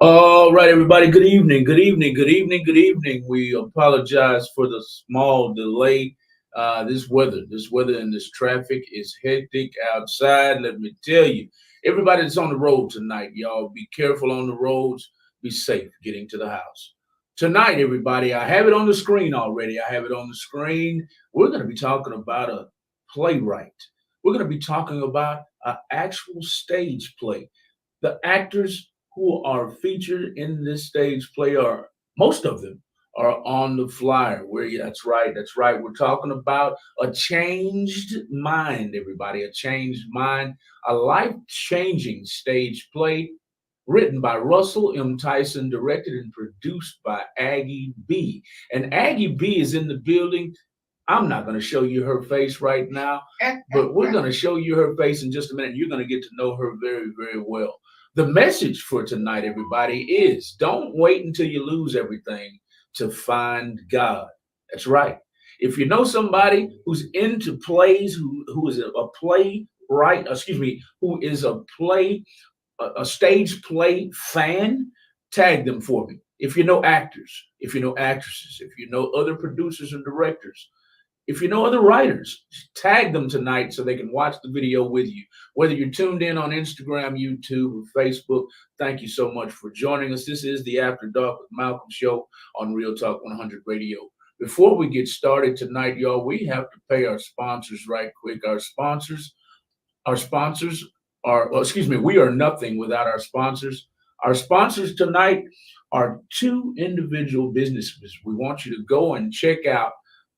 All right, everybody. Good evening. Good evening. Good evening. Good evening. We apologize for the small delay. This weather and this traffic is hectic outside. Let me tell you, everybody that's on the road tonight, y'all be careful on the roads. Be safe getting to the house. Tonight, everybody, I have it on the screen already. I have it on the screen. We're going to be talking about a playwright. We're going to be talking about an actual stage play. The actors who are featured in this stage play are most of them are on the flyer. That's right. We're talking about a changed mind, everybody. A changed mind, a life-changing stage play written by Russell M. Tyson, directed and produced by Aggie B. And Aggie B is in the building. I'm not going to show you her face right now, but we're going to show you her face in just a minute. You're going to get to know her very, very well. The message for tonight, everybody, is don't wait until you lose everything to find God. That's right. If you know somebody who's into plays, who is a playwright, who is a stage play fan, tag them for me. If you know actors, if you know actresses, if you know other producers and directors, if you know other writers, tag them tonight so they can watch the video with you. Whether you're tuned in on Instagram, YouTube, or Facebook, thank you so much for joining us. This is the After Dark with Malcolm show on Real Talk 100 Radio. Before we get started tonight, y'all, we have to pay our sponsors right quick. We are nothing without our sponsors. Our sponsors tonight are two individual businesses. We want you to go and check out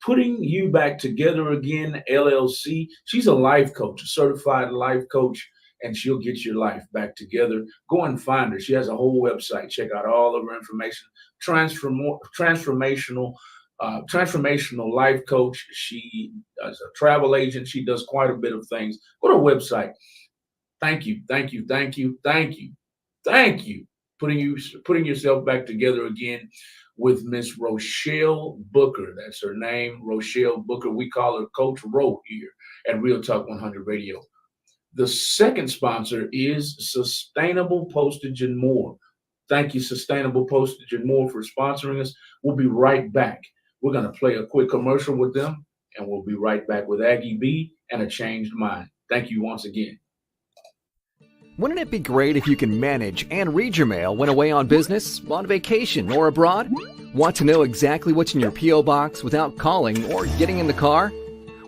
Putting You Back Together Again, LLC. She's a life coach, a certified life coach, and she'll get your life back together. Go and find her. She has a whole website. Check out all of her information. Transformational life coach. She is a travel agent. She does quite a bit of things. Go to her website. Thank you. Putting yourself back together again with Miss Rochelle Booker. That's her name, Rochelle Booker. We call her Coach Ro here at Real Talk 100 Radio. The second sponsor is Sustainable Postage and More. Thank you, Sustainable Postage and More, for sponsoring us. We'll be right back. We're going to play a quick commercial with them, and we'll be right back with Aggie B and a changed mind. Thank you once again. Wouldn't it be great if you can manage and read your mail when away on business, on vacation, or abroad? Want to know exactly what's in your P.O. box without calling or getting in the car?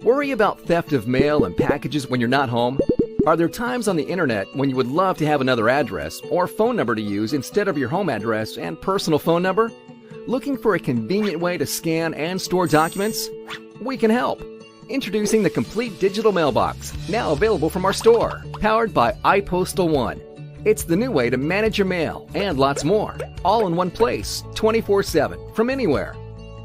Worry about theft of mail and packages when you're not home? Are there times on the internet when you would love to have another address or phone number to use instead of your home address and personal phone number? Looking for a convenient way to scan and store documents? We can help. Introducing the Complete Digital Mailbox, now available from our store, powered by iPostal One. It's the new way to manage your mail and lots more, all in one place, 24/7, from anywhere.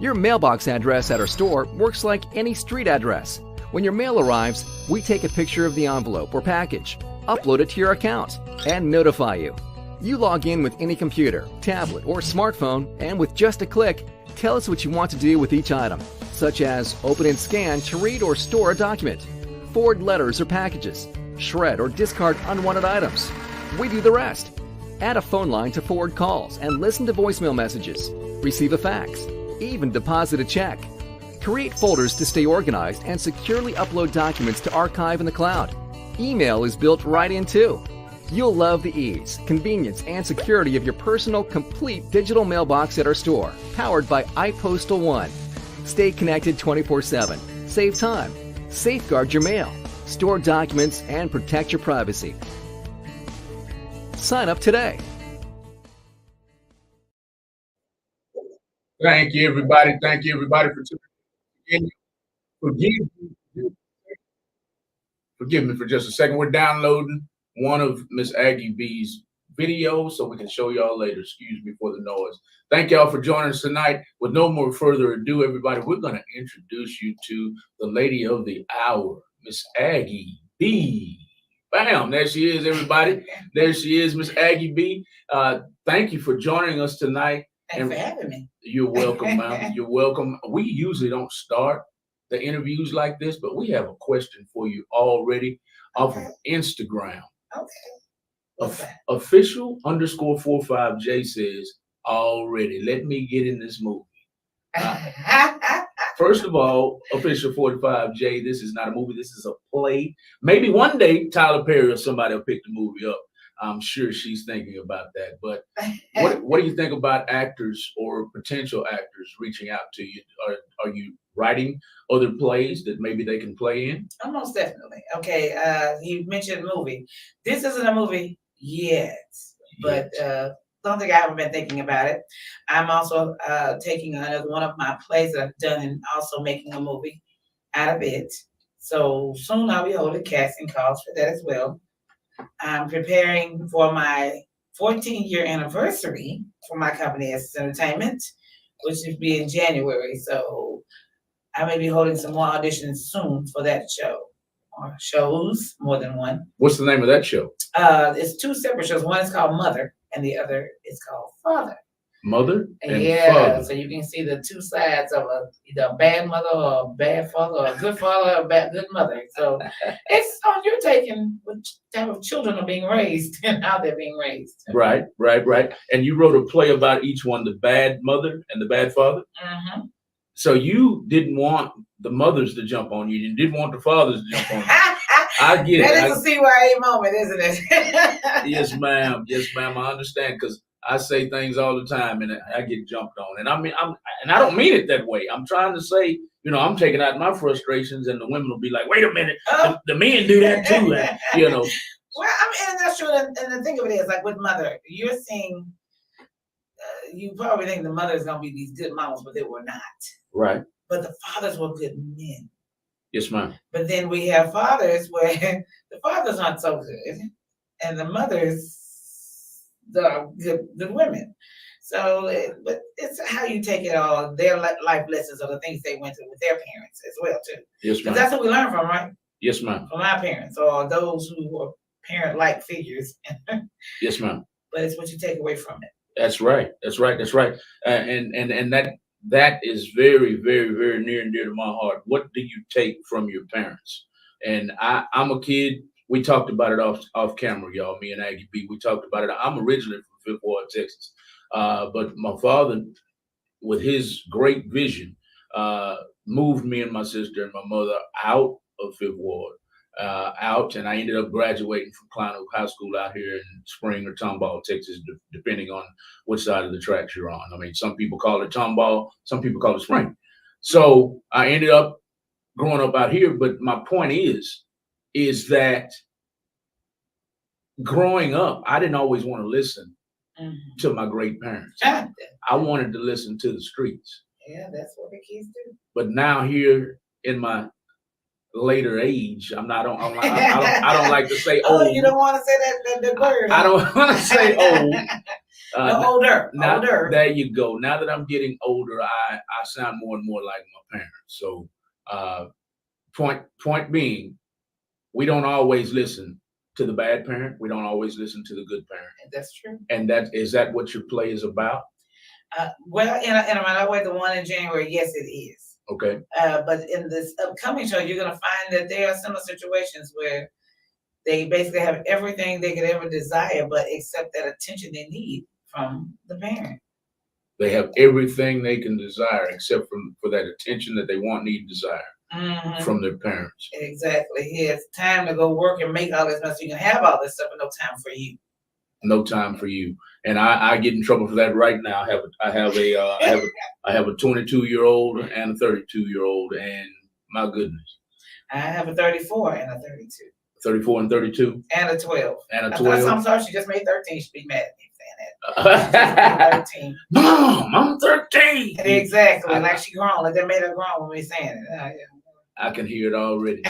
Your mailbox address at our store works like any street address. When your mail arrives, we take a picture of the envelope or package, upload it to your account, and notify you. You log in with any computer, tablet, or smartphone, and with just a click, tell us what you want to do with each item, such as open and scan to read or store a document, forward letters or packages, shred or discard unwanted items. We do the rest. Add a phone line to forward calls and listen to voicemail messages, receive a fax, even deposit a check. Create folders to stay organized and securely upload documents to archive in the cloud. Email is built right in too. You'll love the ease, convenience, and security of your personal, complete digital mailbox at our store, powered by iPostal One. Stay connected 24/7. Save time. Safeguard your mail. Store documents and protect your privacy. Sign up today. Thank you, everybody. Thank you, everybody, for tuning in. Forgive me for just a second. We're downloading one of Miss Aggie B's videos so we can show y'all later. Excuse me for the noise. Thank y'all for joining us tonight. With no more further ado, everybody, we're going to introduce you to the lady of the hour, Miss Aggie B. Bam, there she is, everybody. There she is, Miss Aggie B. Thank you for joining us tonight. Thanks for having me. You're welcome, ma'am. You're welcome. We usually don't start the interviews like this, but we have a question for you already off of Instagram. Okay. Official_45J says, already, let me get in this movie. First of all, Official 45J, this is not a movie, this is a play. Maybe one day Tyler Perry or somebody will pick the movie up. I'm sure she's thinking about that. But what do you think about actors or potential actors reaching out to you? Are you writing other plays that maybe they can play in? Oh, most definitely. Okay, you mentioned movie. This isn't a movie yet, but don't think I haven't been thinking about it. I'm also taking another one of my plays that I've done and also making a movie out of it. So soon I'll be holding casting calls for that as well. I'm preparing for my 14-year anniversary for my company as Entertainment, which will be in January. So I may be holding some more auditions soon for that show, or shows, more than one. What's the name of that show? It's two separate shows. One is called Mother, and the other is called Father. Mother and Father. So Father. you can see the two sides of either a bad mother or a bad father, or a good father or a bad good mother. So it's on your taking what type of children are being raised and how they're being raised. Right. And you wrote a play about each one, the bad mother and the bad father? Mm-hmm. So you didn't want the mothers to jump on you. You didn't want the fathers to jump on you. I get it. That is a CYA moment, isn't it? Yes, ma'am. Yes, ma'am. I understand, because I say things all the time and I get jumped on. And I don't mean it that way. I'm trying to say, I'm taking out my frustrations, and the women will be like, wait a minute, the men do that too. And, Well, and that's true. And the thing of it is, like with Mother, you're seeing, you probably think the mother is going to be these good mamas, but they were not. Right. But the fathers were good men. Yes, ma'am. But then we have fathers where the fathers aren't so good, and the mothers are good women. So, but it's how you take it all, their life lessons or the things they went through with their parents as well, too. Yes, ma'am. Because that's what we learn from, right? Yes, ma'am. From our parents or those who are parent-like figures. Yes, ma'am. But it's what you take away from it. That's right. And that is very, very, very near and dear to my heart. What do you take from your parents? And I'm a kid. We talked about it off camera, y'all. Me and Aggie B. We talked about it. I'm originally from Fifth Ward, Texas, but my father, with his great vision, moved me and my sister and my mother out of Fifth Ward, and I ended up graduating from Klein Oak High School out here in Spring or Tomball, Texas, depending on which side of the tracks you're on. I mean, some people call it Tomball, some people call it Spring. So I ended up growing up out here. But my point is that growing up, I didn't always want to listen to my great parents. I wanted to listen to the streets. Yeah, that's what the kids do. But now here in my later age. I don't like to say Oh, old. you don't want to say that word. I don't want to say old. No, older. There you go. Now that I'm getting older, I sound more and more like my parents. So, point being, we don't always listen to the bad parent. We don't always listen to the good parent. That's true. And is that what your play is about? Well, in a minor way, the one in January, yes, it is. Okay. But in this upcoming show, you're going to find that there are similar situations where they basically have everything they could ever desire, but except that attention they need from the parent. They have everything they can desire except for that attention that they want, need, desire from their parents. Exactly. Yeah, it's time to go work and make all this money so you can have all this stuff, but no time for you. No time for you. And I get in trouble for that right now. I have a 22-year-old and a 32-year-old, and my goodness. I have a 34 and a 32. 34 and 32? And a 12. And a 12? I'm sorry, she just made 13. She'd be mad at me saying that. 13. Mom, I'm 13. Exactly. Like she grown. Like they made her grown when we saying it. I can hear it already.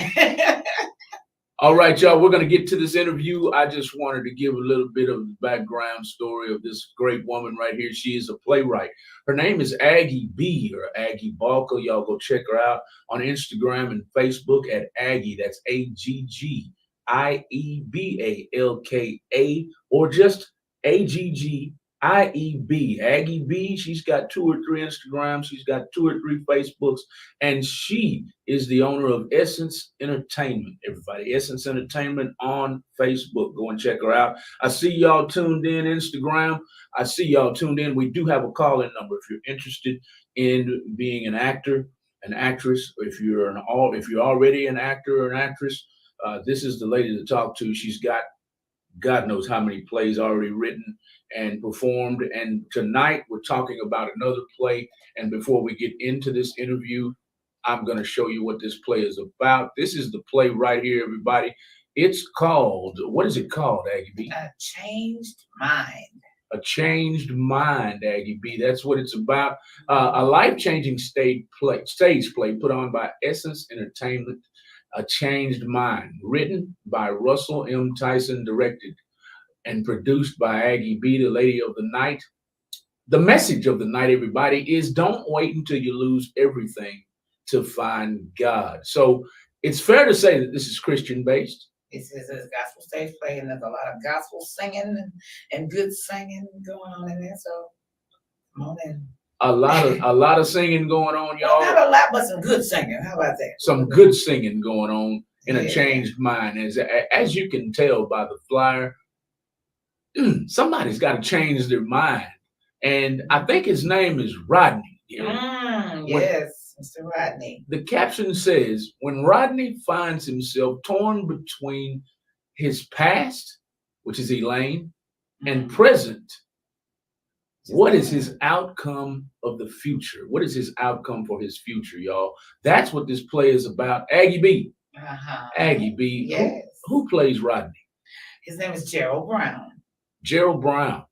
All right, y'all, we're going to get to this interview. I just wanted to give a little bit of the background story of this great woman right here. She is a playwright. Her name is Aggie B, or Aggie Balka. Y'all go check her out on Instagram and Facebook at Aggie. That's AGGIEBALKA, or just AGGIEB. Aggie B. She's got 2 or 3 Instagrams. She's got 2 or 3 Facebooks, and she is the owner of Essence Entertainment. Everybody, Essence Entertainment on Facebook. Go and check her out. I see y'all tuned in Instagram. I see y'all tuned in. We do have a call-in number if you're interested in being an actor, an actress. If you're already an actor or an actress, this is the lady to talk to. She's got God knows how many plays already written and performed. And tonight we're talking about another play. And before we get into this interview, I'm going to show you what this play is about. This is the play right here, everybody. It's called, what is it called, Aggie B? A Changed Mind. A Changed Mind, Aggie B. That's what it's about. A life-changing stage play put on by Essence Entertainment. A Changed Mind, written by Russell M. Tyson, directed and produced by Aggie B, the lady of the night. The message of the night, everybody, is don't wait until you lose everything to find God. So it's fair to say that this is Christian-based. This is a gospel stage play, and there's a lot of gospel singing and good singing going on in there. So come on in. A lot of singing going on, y'all. Well, not a lot, but some good singing. How about that? Some good singing going on in A Changed Mind. As you can tell by the flyer, somebody's got to change their mind. And I think his name is Rodney. Yes, Mr. Rodney. The caption says, when Rodney finds himself torn between his past, which is Elaine, and present, what is his outcome of the future? What is his outcome for his future, y'all? That's what this play is about. Aggie B. Aggie B. Yes. Who plays Rodney? His name is Gerald Brown. Gerald Brown.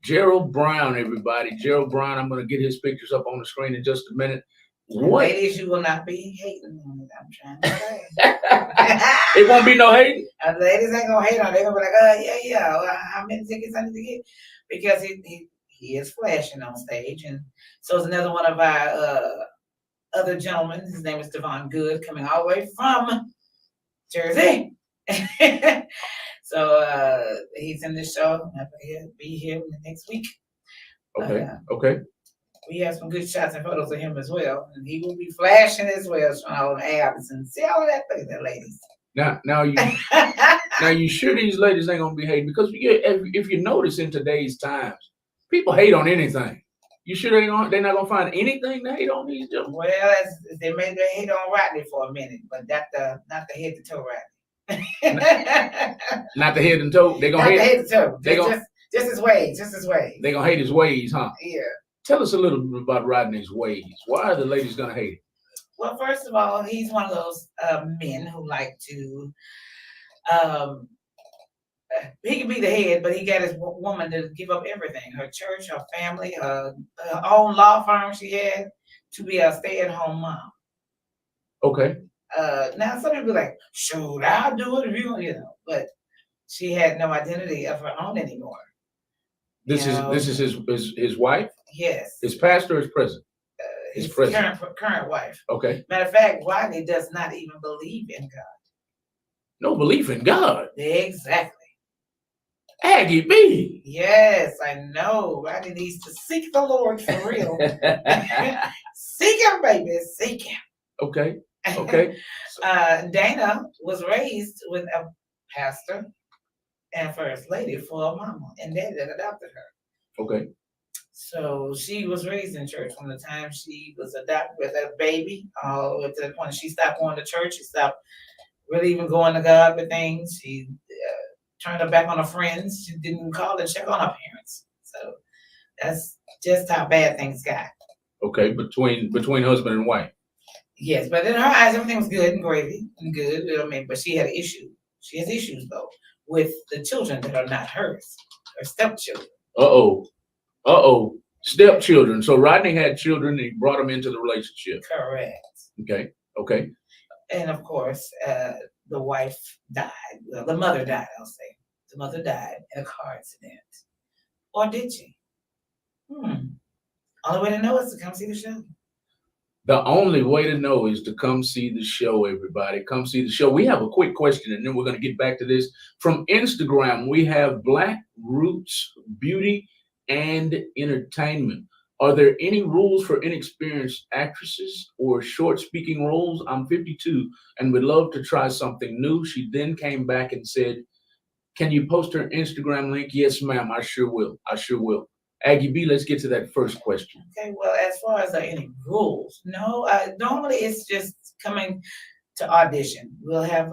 Gerald Brown, everybody. Gerald Brown. I'm going to get his pictures up on the screen in just a minute. Ladies, you will not be hating on it. I'm trying to say. It won't be no hating. Ladies ain't going to hate on it. They're going to be like, yeah. How many tickets I need to get? Because he is flashing on stage. And so is another one of our other gentlemen. His name is Devon Good, coming all the way from Jersey. So he's in this show. He'll be here next week. Okay. We have some good shots and photos of him as well. And he will be flashing as well, showing all the abs and see all of that. Look at that, ladies. Now you sure these ladies ain't gonna be hating? Because if you notice in today's times, people hate on anything. You sure they're not gonna find anything to hate on these gentlemen? Well, they may hate on Rodney for a minute, but not the head to toe Rodney. Not the head and toe. They're gonna hate the head to toe. Just his ways. They're gonna hate his ways, huh? Yeah. Tell us a little bit about Rodney's ways. Why are the ladies gonna hate him? Well, first of all, he's one of those men who like to, he can be the head, but he got his woman to give up everything, her church, her family, her own law firm she had, to be a stay-at-home mom. Okay. Now some people be like, shoot, I'll do it if you know, but she had no identity of her own anymore. This is his wife? Yes. His pastor or his president? His current wife. Okay. Matter of fact, Rodney does not even believe in God. No belief in God. Exactly. Aggie B. Yes, I know. Rodney needs to seek the Lord for real. Seek him, baby. Seek him. Okay. Okay. Dana was raised with a pastor and first lady for a mama and daddy that adopted her. Okay. So she was raised in church from the time she was adopted as a baby, all the way to the point she stopped going to church. She stopped really even going to God with things. She turned her back on her friends. She didn't call and check on her parents. So that's just how bad things got. Okay, between husband and wife. Yes, but in her eyes, everything was good and gravy and good. I mean, but she had an issue. She has issues though with the children that are not hers, her stepchildren. Stepchildren. So Rodney had children and he brought them into the relationship. Correct. Okay. And of course, the wife died. Well, the mother died, I'll say. The mother died in a car accident. Or did she? Only way to know is to come see the show. The only way to know is to come see the show, everybody. Come see the show. We have a quick question, and then we're going to get back to this. From Instagram, we have Black Roots Beauty and Entertainment. Are there any rules for inexperienced actresses or short speaking roles? I'm 52 and would love to try something new. She then came back and said, can you post her Instagram link? Yes, ma'am. I sure will. Aggie B, let's get to that first question. Okay, well, as far as any rules, no. Normally, it's just coming to audition. We'll have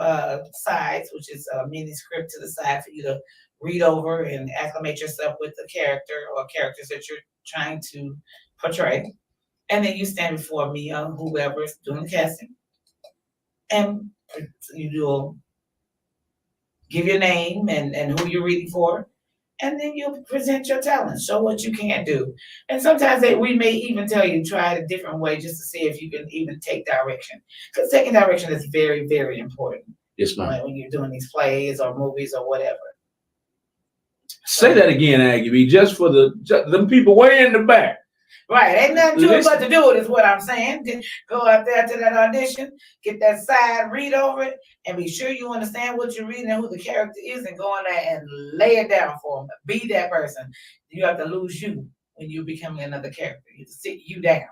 sides, which is a mini script to the side for you to read over and acclimate yourself with the character or characters that you're trying to portray. And then you stand before me or whoever's doing the casting. And you'll give your name and who you're reading for. And then you present your talent, show what you can do. And sometimes we may even tell you, try it a different way just to see if you can even take direction. Because taking direction is very, very important. Yes, ma'am. When you're doing these plays or movies or whatever. Say that again, Aggie B, just for them people way in the back. Right, ain't nothing to it but to do it is what I'm saying. Go out there to that audition, get that side, read over it, and be sure you understand what you're reading and who the character is, and go in there and lay it down for them. Be that person. You have to lose you when you become another character. You have to sit you down.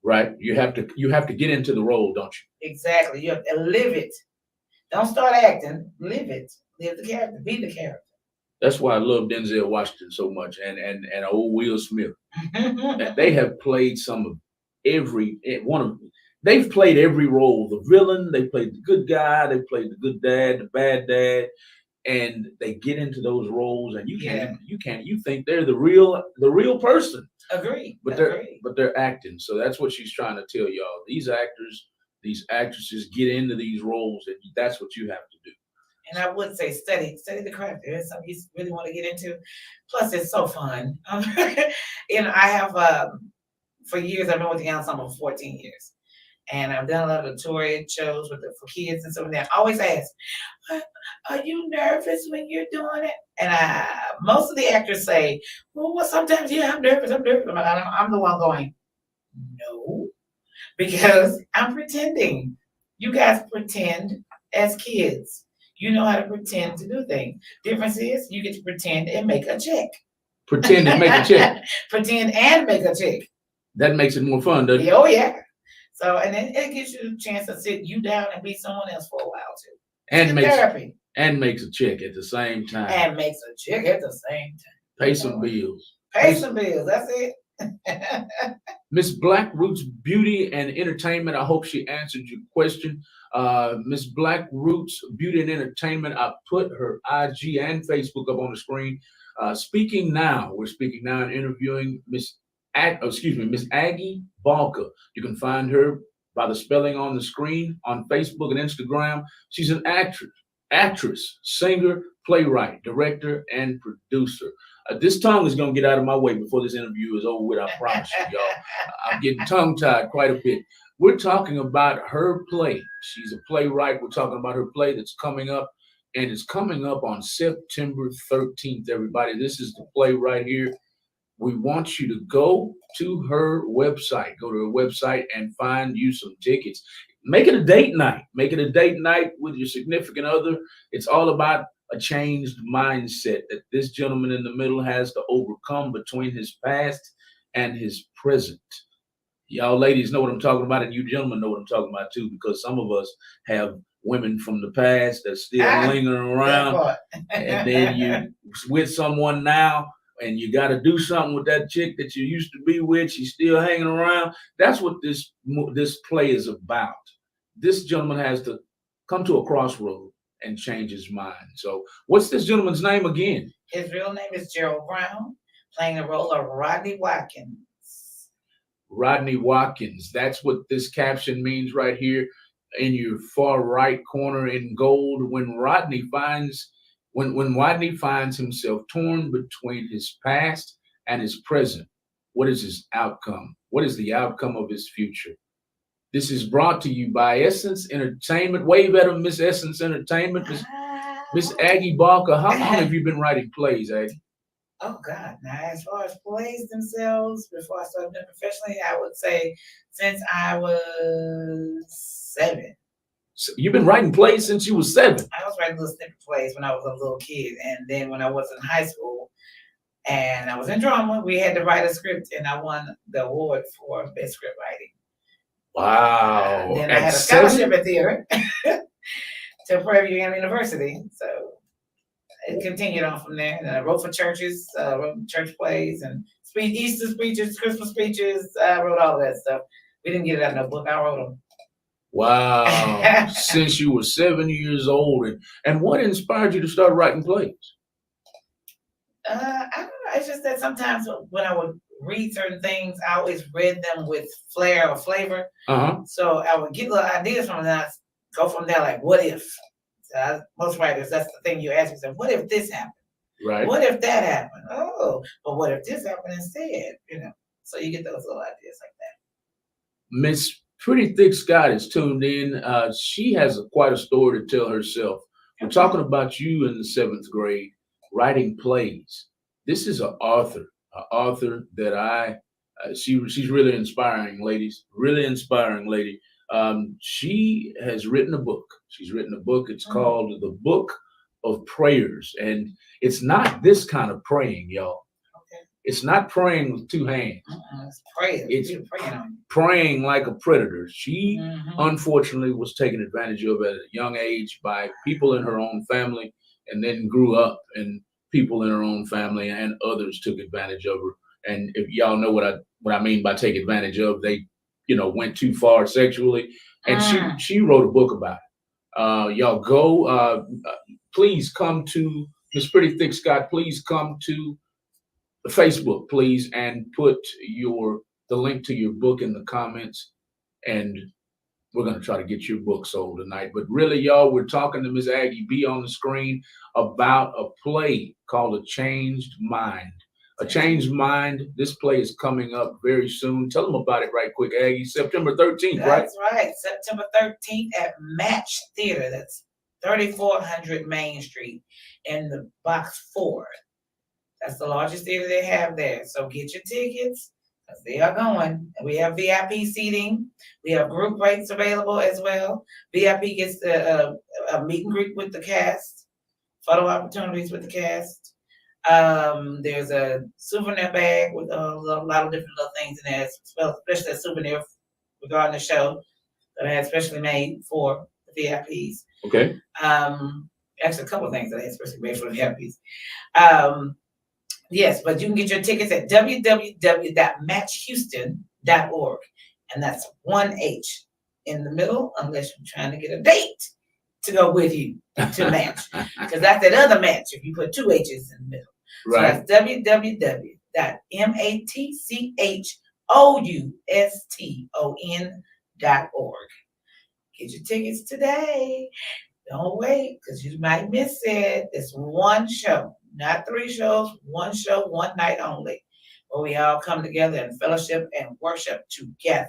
Right. You have to get into the role, don't you? Exactly. You have to live it. Don't start acting. Live it. Live the character. Be the character. That's why I love Denzel Washington so much, and old Will Smith. They have played they've played every role. The villain, they played the good guy, they played the good dad, the bad dad, and they get into those roles, and you think they're the real person. Agree. But they're acting. So that's what she's trying to tell y'all. These actors, these actresses get into these roles, and that's what you have to do. And I would say study the craft. There's something you really want to get into. Plus, it's so fun. I have, for years, I've been with the ensemble for 14 years. And I've done a lot of touring shows for kids and stuff like that. I always ask, are you nervous when you're doing it? And most of the actors say, well, sometimes, yeah, I'm nervous. I'm the one going, no, because I'm pretending. You guys pretend as kids. You know how to pretend to do things. Difference is you get to pretend and make a check. Pretend and make a check. Pretend and make a check. That makes it more fun, doesn't it? Oh, yeah. So, and then it gives you a chance to sit you down and be someone else for a while, too. And makes a check at the same time. And makes a check at the same time. Pay some bills. Pay some bills. That's it. Miss Black Roots Beauty and Entertainment. I hope she answered your question. Miss Black Roots Beauty and Entertainment. I put her IG and Facebook up on the screen. Speaking now. We're speaking now and interviewing Miss Aggie Balka. You can find her by the spelling on the screen on Facebook and Instagram. She's an actress, singer, playwright, director, and producer. This tongue is going to get out of my way before this interview is over with. I promise you, y'all. I'm getting tongue-tied quite a bit. We're talking about her play. She's a playwright. We're talking about her play that's coming up, and it's coming up on September 13th, everybody. This is the play right here. We want you to go to her website. Go to her website and find you some tickets. Make it a date night. Make it a date night with your significant other. It's all about a changed mindset that this gentleman in the middle has to overcome between his past and his present. Y'all ladies know what I'm talking about, and you gentlemen know what I'm talking about too, because some of us have women from the past that still lingering around, and then you with someone now, and you got to do something with that chick that you used to be with. She's still hanging around. That's what this play is about. This gentleman has to come to a crossroad and change his mind. So, what's this gentleman's name again? His real name is Gerald Brown, playing the role of Rodney Watkins. Rodney Watkins. That's what this caption means right here in your far right corner in gold. When Rodney finds himself torn between his past and his present, what is his outcome? What is the outcome of his future? This is brought to you by Essence Entertainment. Wave at him, Miss Essence Entertainment. Miss Aggie Barker. How long have you been writing plays, Aggie? Oh God! Now, as far as plays themselves, before I started doing professionally, I would say since I was 7. So you've been writing plays since you were 7. I was writing little snippet plays when I was a little kid, and then when I was in high school, and I was in drama, we had to write a script, and I won the award for best script writing. Wow! Then I had a scholarship at theater to Prairie View University, so it continued on from there. And I wrote for churches, wrote church plays and Easter speeches, Christmas speeches. I wrote all that stuff. We didn't get it out in a book. I wrote them. Wow. Since you were 7 years old. And what inspired you to start writing plays? I don't know. It's just that sometimes when I would read certain things, I always read them with flair or flavor. So I would get little ideas from them. Go from there, like, what if? Most writers, that's the thing you ask yourself. What if this happened? Right. What if that happened? Oh, but what if this happened instead? So you get those little ideas like that. Miss Pretty Thick Scott is tuned in. She has quite a story to tell herself. We're talking about you in the 7th grade writing plays. This is an author that she's really inspiring, ladies. Really inspiring lady. She has written a book. She's written a book. It's called The Book of Prayers. And it's not this kind of praying, y'all. Okay. It's not praying with 2 hands. It's praying. It's praying on you. Praying like a predator. She unfortunately was taken advantage of at a young age by people in her own family, and then grew up and people in her own family and others took advantage of her. And if y'all know what I mean by take advantage of, they went too far sexually, and she wrote a book about it. Y'all go, please come to Miss Pretty Thick Scott. Please come to Facebook, please, and put the link to your book in the comments, and we're going to try to get your book sold tonight. But really, y'all, we're talking to Miss Aggie B on the screen about a play called A Changed Mind. A Changed Mind. This play is coming up very soon. Tell them about it right quick, Aggie. September 13th, right? That's right. September 13th at Match Theater. That's 3400 Main Street in the box 4. That's the largest theater they have there. So get your tickets because they are going. We have VIP seating. We have group rates available as well. VIP gets a meet and greet with the cast, photo opportunities with the cast. There's a souvenir bag with a lot of different little things in there, especially a souvenir regarding the show that I had specially made for the VIPs. Okay. Actually, a couple of things that I had specially made for the VIPs. Yes, but you can get your tickets at www.matchhouston.org. And that's 1H in the middle, unless you're trying to get a date to go with you to match. Because that's that other match if you put 2 H's in the middle. Right. So that's www.matchhouston.org. Get your tickets today. Don't wait, because you might miss it. It's one show, not 3 shows, one show, one night only, where we all come together and fellowship and worship together.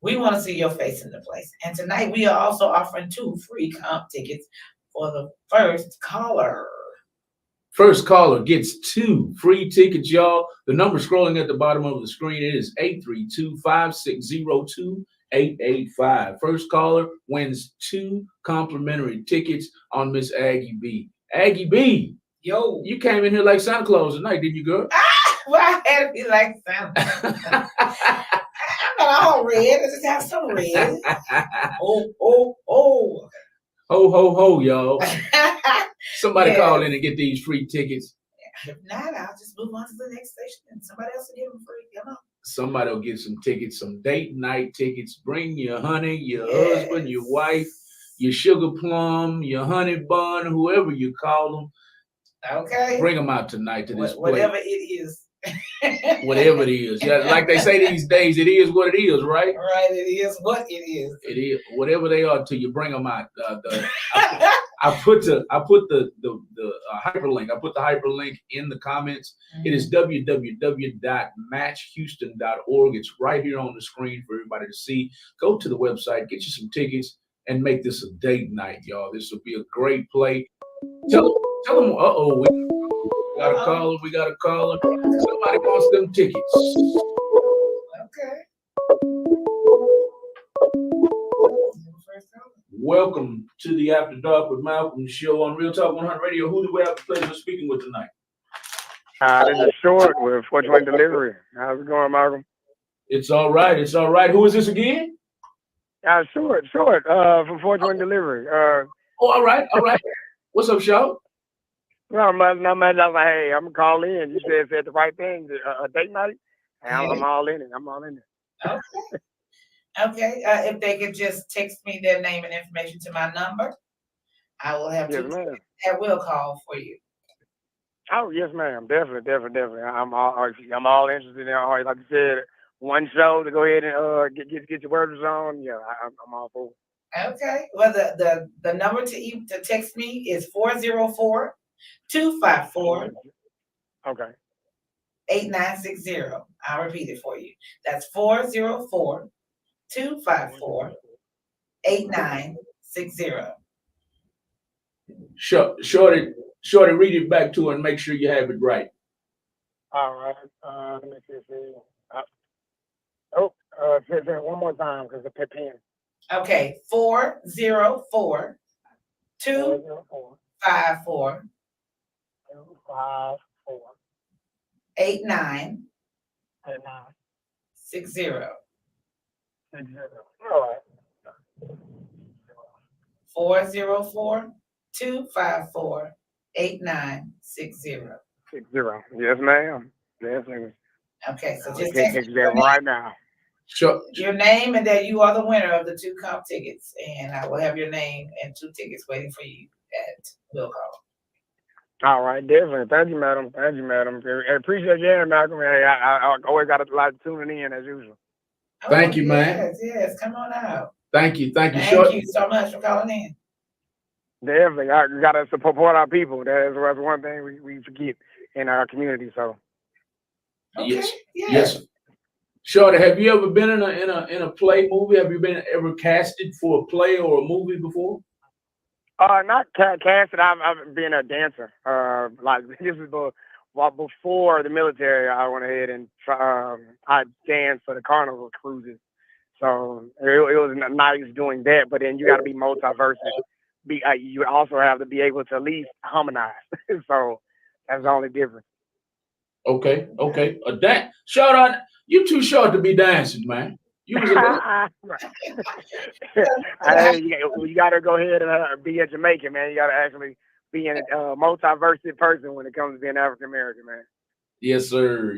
We want to see your face in the place. And tonight we are also offering 2 free comp tickets for the first caller. First caller gets 2 free tickets, y'all. The number scrolling at the bottom of the screen, it is 832-560-2885. First caller wins 2 complimentary tickets on Miss Aggie B. Aggie B, Yo. you came in here like Santa Claus tonight, didn't you, girl? Well, I had to be like Santa. I'm not all red. Let's just have some red. Oh. Ho, ho, ho, y'all. Somebody call in and get these free tickets. If not, I'll just move on to the next station and somebody else will give them free. Come on. Somebody will get some tickets, some date night tickets. Bring your honey, your husband, your wife, your sugar plum, your honey bun, whoever you call them. Okay. Bring them out tonight to this whatever place. it is. Whatever it is. Yeah, like they say these days, it is what it is, right? Right, it is what it is. It is whatever they are till you bring them out. I put the hyperlink. I put the hyperlink in the comments. Mm-hmm. It is www.matchhouston.org. It's right here on the screen for everybody to see. Go to the website, get you some tickets, and make this a date night, y'all. This will be a great play. Tell them. We got a caller. Somebody wants them tickets. Okay. Welcome to the After Dark with Malcolm show on Real Talk 100 Radio. Who do we have the pleasure of speaking with tonight? This is Short with 420 Delivery. How's it going, Malcolm? It's all right. It's all right. Who is this again? Short from 420 Delivery. All right. What's up, Shaw? Not much. I was like, hey, I'm gonna call in. You said the right thing. A date night. I'm all in it. Okay. If they could just text me their name and information to my number, I will have to. That will call for you. Oh yes, ma'am. Definitely. I'm all interested in. Like you said, one show to go ahead and get your words on. Yeah, I'm all for it. Okay. Well, the number to text me is 404-254. Okay. 8960. I'll repeat it for you. That's 404-254-8960. Shorty, read it back to her and make sure you have it right. All right. Let me see. Say it one more time because the pen. Okay. 404-254. 8960. All right. 404-254-8960. 60. Yes, ma'am. Yes, ma'am. Okay, so just text that right now. Sure. Your name and that you are the winner of the 2 comp tickets, and I will have your name and 2 tickets waiting for you at Will Call. All right, definitely. Thank you, madam. I appreciate you, Malcolm. I always got a lot tuning in as usual. Thank you, man. Yes. Come on out. Thank you. Thank you so much for calling in. Definitely. I got to support our people. That's one thing we forget in our community. So. Okay. Yes. Shorty, have you ever been in a play movie? Have you been ever casted for a play or a movie before? Not casted. I've been a dancer. Like this is before the military. I went ahead and I danced for the Carnival cruises. So it was nice doing that. But then you got to be multiversity. You also have to be able to at least harmonize. So that's the only difference. Okay. Shout out, you too short to be dancing, man. You was you got to go ahead and be a Jamaican, man. You got to actually be a multiversity person when it comes to being African American, man. Yes, sir.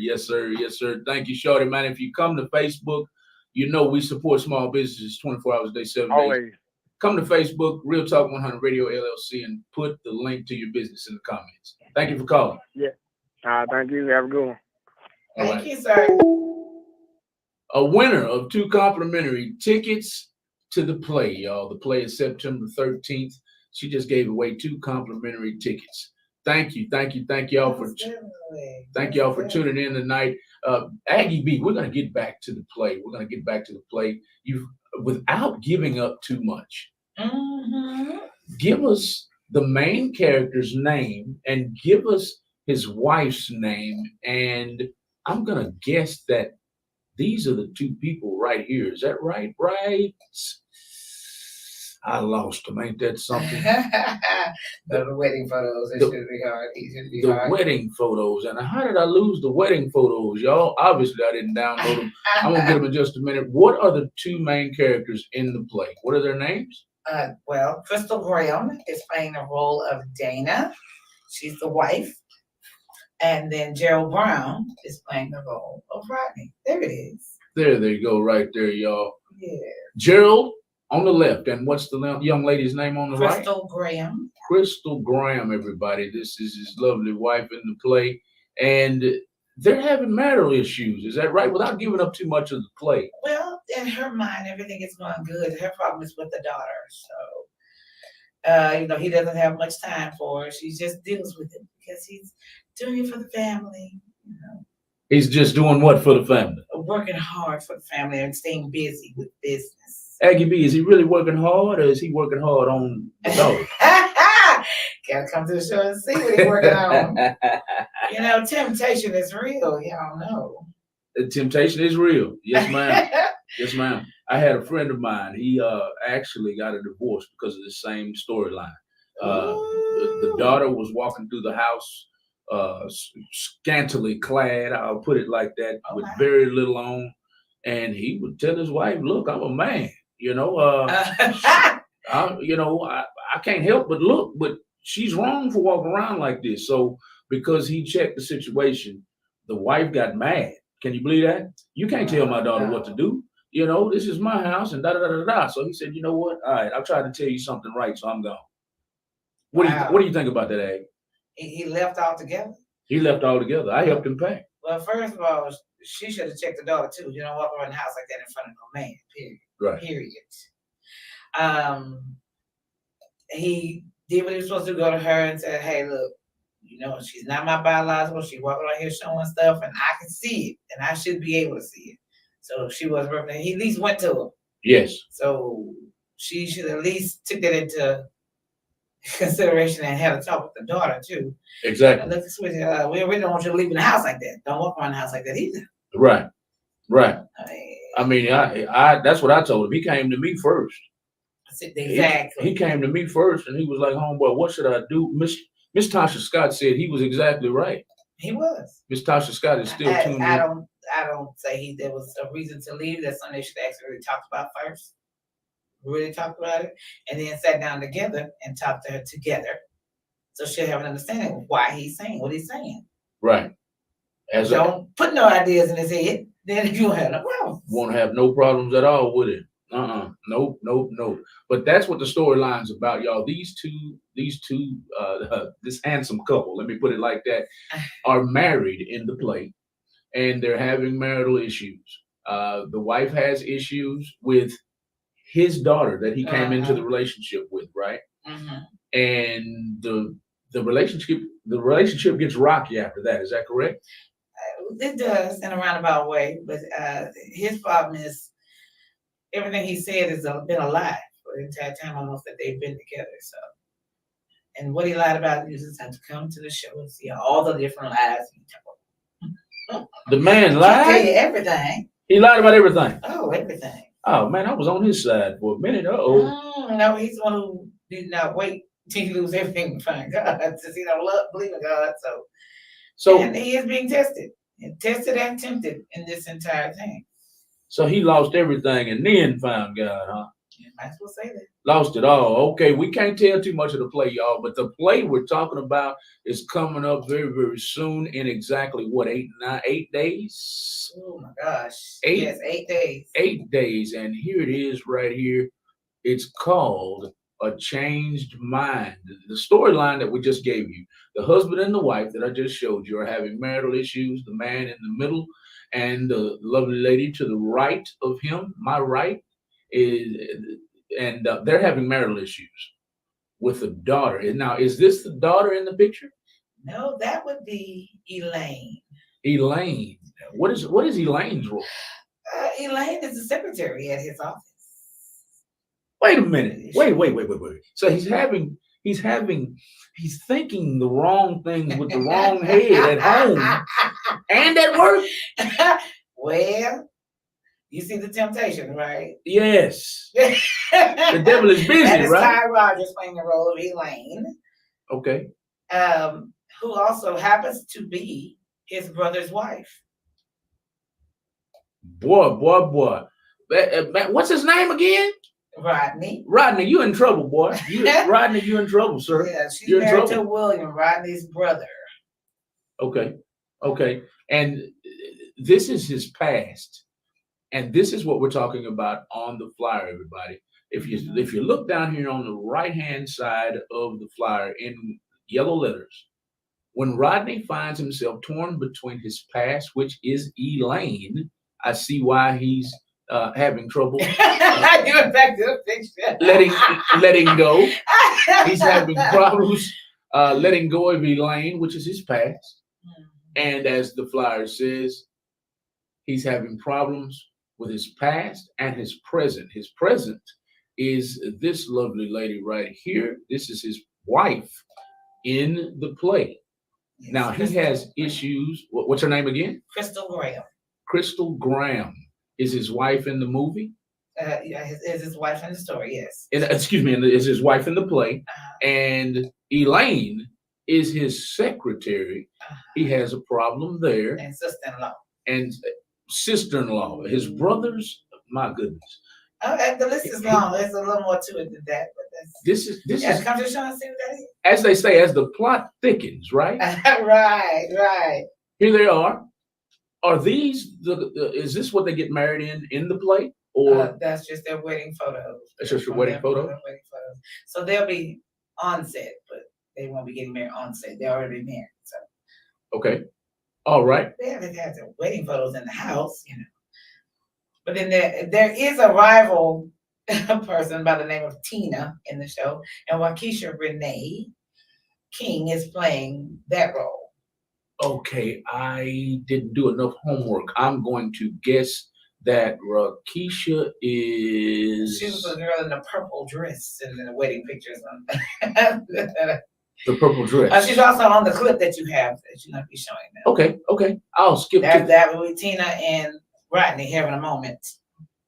Thank you, Shorty, man. If you come to Facebook, you know we support small businesses 24 hours a day, 7 days. Always. Come to Facebook, Real Talk 100 Radio LLC, and put the link to your business in the comments. Thank you for calling. Yeah. Thank you. Have a good one. Thank you, sir. A winner of 2 complimentary tickets to the play, y'all. The play is September 13th. She just gave away 2 complimentary tickets. Thank you, thank y'all for thank y'all for tuning in tonight. Aggie B, we're gonna get back to the play. We're gonna get back to the play. You without giving up too much. Mm-hmm. Give us the main character's name and give us his wife's name, and I'm gonna guess that these are the two people right here. Is that right? Right? I lost them. Ain't that something? The wedding photos. It should be hard. It should be The hard. wedding photos. And how did I lose the wedding photos, y'all? Obviously, I didn't download them. I'm going to get them in just a minute. What are the two main characters in the play? What are their names? Well, Crystal Graham is playing the role of Dana. She's the wife. And then Gerald Brown is playing the role of Rodney. There it is. There they go, right there, y'all. Yeah. Gerald on the left. And what's the young lady's name on the right? Crystal Graham. Crystal Graham, everybody. This is his lovely wife in the play. And they're having marital issues. Is that right? Without giving up too much of the play. Well, in her mind, everything is going good. Her problem is with the daughter. So, he doesn't have much time for her. She just deals with it because he's doing it for the family. He's just doing what for the family? Working hard for the family and staying busy with business. Aggie B, is he really working hard, or is he working hard on the daughter? Gotta come to the show and see what he's working on. Temptation is real. Y'all know. The temptation is real. Yes, ma'am. Yes, ma'am. I had a friend of mine. He actually got a divorce because of the same storyline. The daughter was walking through the house, scantily clad. I'll put it like that, with very little on. And he would tell his wife, "Look, I'm a man. I can't help but look, but she's wrong for walking around like this." So because he checked the situation, the wife got mad. Can you believe that? You can't tell my daughter what to do. This is my house and da da da da da. So he said, "You know what? All right, I'll try to tell you something right, so I'm gone." What do you think about that, Ag? He left altogether. He left altogether. I helped him pack. Well, first of all, she should have checked the daughter too. You don't walk around the house like that in front of no man. Period. Right. Period. He did what he was supposed to, go to her and said, "Hey, look, she's not my biological. She walking around here showing stuff, and I can see it, and I should be able to see it." So she was representing. He at least went to her. Yes. So she should at least took that into consideration and had a talk with the daughter too. Exactly. Look, we really don't want you to leave in the house like that. Don't walk around the house like that either. Right. I mean, I that's what I told him. He came to me first. Exactly. He came to me first, and he was like, "Homeboy, what should I do?" Miss Tasha Scott said he was exactly right. He was. Miss Tasha Scott is still tuned in. I don't say there was a reason to leave. That's something they should actually really talk about first. Really talk about it, and then sat down together and talked to her together, so she'll have an understanding of why he's saying what he's saying. Right. Don't put no ideas in his head. Then you won't have no problems. Won't have no problems at all with it. Nope. But that's what the storyline's about, y'all. These two, this handsome couple, let me put it like that, are married in the play, and they're having marital issues. The wife has issues with his daughter that he came into the relationship with, right? And the relationship gets rocky after that. Is that correct? It does in a roundabout way, but his problem is everything he said has been a lie for the entire time almost that they've been together. So, and what he lied about, you just have to come to the show and see all the different lies he told. The man lied? Tell you everything. He lied about everything. Oh, everything. Oh man, I was on his side for a minute. No, he's the one who did not wait till he lose everything to find God. Since he don't believe in God, so and he is being tested and tempted in this entire thing. So he lost everything and then found God, huh? You might as well say that. Lost it all. Okay, we can't tell too much of the play, y'all, but the play we're talking about is coming up very, very soon in exactly, 8 days? Oh my gosh. 8 days. 8 days, and here it is right here. It's called A Changed Mind. The storyline that we just gave you, the husband and the wife that I just showed you are having marital issues, the man in the middle and the lovely lady to the right of him, my right, and they're having marital issues with the daughter. And now, is this the daughter in the picture? No, that would be Elaine. Elaine. What is Elaine's role? Elaine is the secretary at his office. Wait a minute. Wait. So he's thinking the wrong things with the wrong head at home and at work. Well, you see the temptation, right? Yes. The devil is busy, That is right? Ty Rogers playing the role of Elaine, Okay. who also happens to be his brother's wife. Boy. What's his name again? Rodney. Rodney, you in trouble, boy. Rodney, you in trouble, sir. Yeah, she's You're in married to trouble. William, Rodney's brother. Okay. And this is his past. And this is what we're talking about on the flyer, everybody. If you look down here on the right-hand side of the flyer in yellow letters, when Rodney finds himself torn between his past, which is Elaine, I see why he's having trouble Give it back to the picture. letting go. He's having problems letting go of Elaine, which is his past. And as the flyer says, he's having problems with his past and his present. His present is this lovely lady right here. This is his wife in the play. Yes, Now, he has issues. What's her name again? Crystal Graham. Crystal Graham is his wife in the movie. Yeah, is his wife in the story, yes. Excuse me, is his wife in the play. Uh-huh. And Elaine is his secretary. Uh-huh. He has a problem there. And sister-in-law. And sister-in-law. His brothers, my goodness. And the list is long. There's a little more to it than that. But This is come to Sean, see what that is. as they say, as the plot thickens, right? Right. Here they are. Are these is this what they get married in the play? Or that's just their wedding photos. it's just your wedding photo? Wedding photos. So they'll be on set, but they won't be getting married on set. They're already married. So okay. All right. they haven't had their wedding photos in the house, But then there is a rival person by the name of Tina in the show, and Waukesha Renee King is playing that role. Okay, I didn't do enough homework. I'm going to guess that Rakisha is She was the girl in the purple dress in the wedding pictures. the purple dress. She's also on the clip that you have that you're going to be showing now. Okay. I'll skip that will be Tina and Rodney having a moment.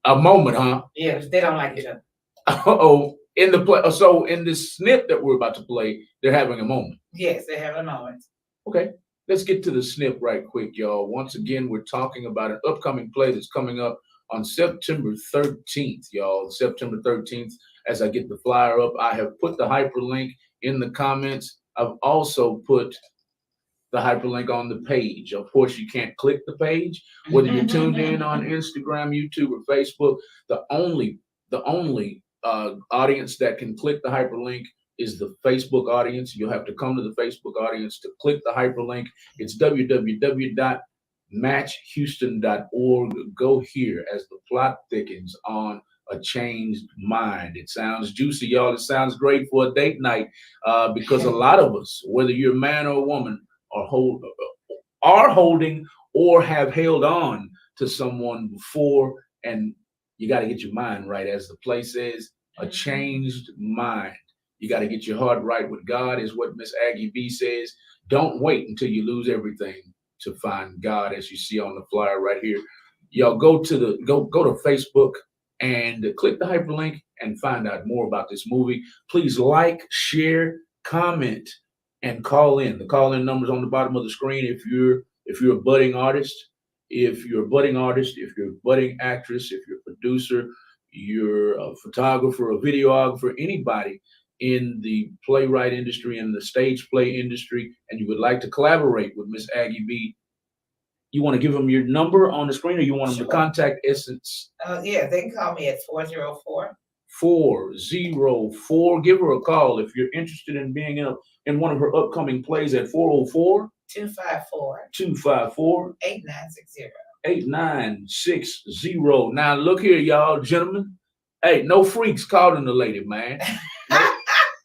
A moment, huh? Yeah, they don't like each other. Oh, in the play. So in this snip that we're about to play, they're having a moment. Yes, they're having a moment. Okay. Let's get to the snip right quick, y'all. Once again, we're talking about an upcoming play that's coming up on September 13th, y'all. September 13th. As I get the flyer up, I have put the hyperlink in the comments. I've also put the hyperlink on the page. Of course, you can't click the page. Whether you're tuned in on Instagram, YouTube, or Facebook, the only audience that can click the hyperlink is the Facebook audience. You'll have to come to the Facebook audience to click the hyperlink. It's www.matchhouston.org. Go here as the plot thickens on A Changed Mind. It sounds juicy, y'all. It sounds great for a date night because a lot of us, whether you're a man or a woman, are holding or have held on to someone before, and you got to get your mind right. As the play says, a changed mind. You got to get your heart right with God, is what Miss Aggie B says. Don't wait until you lose everything to find God, as you see on the flyer right here. Y'all go to Facebook and click the hyperlink and find out more about this movie. Please like, share, comment, and call in. The call-in number's on the bottom of the screen. If you're a budding artist, if you're a budding actress, if you're a producer, you're a photographer, a videographer, anybody in the playwright industry and the stage play industry, and you would like to collaborate with Miss Aggie B, you want to give them your number on the screen, or you want them to contact Essence? Yeah, they can call me at 404. 404. Give her a call if you're interested in being in one of her upcoming plays at 404 254 8960. 8960. Now look here, y'all, gentlemen. Hey, no freaks calling the lady, man.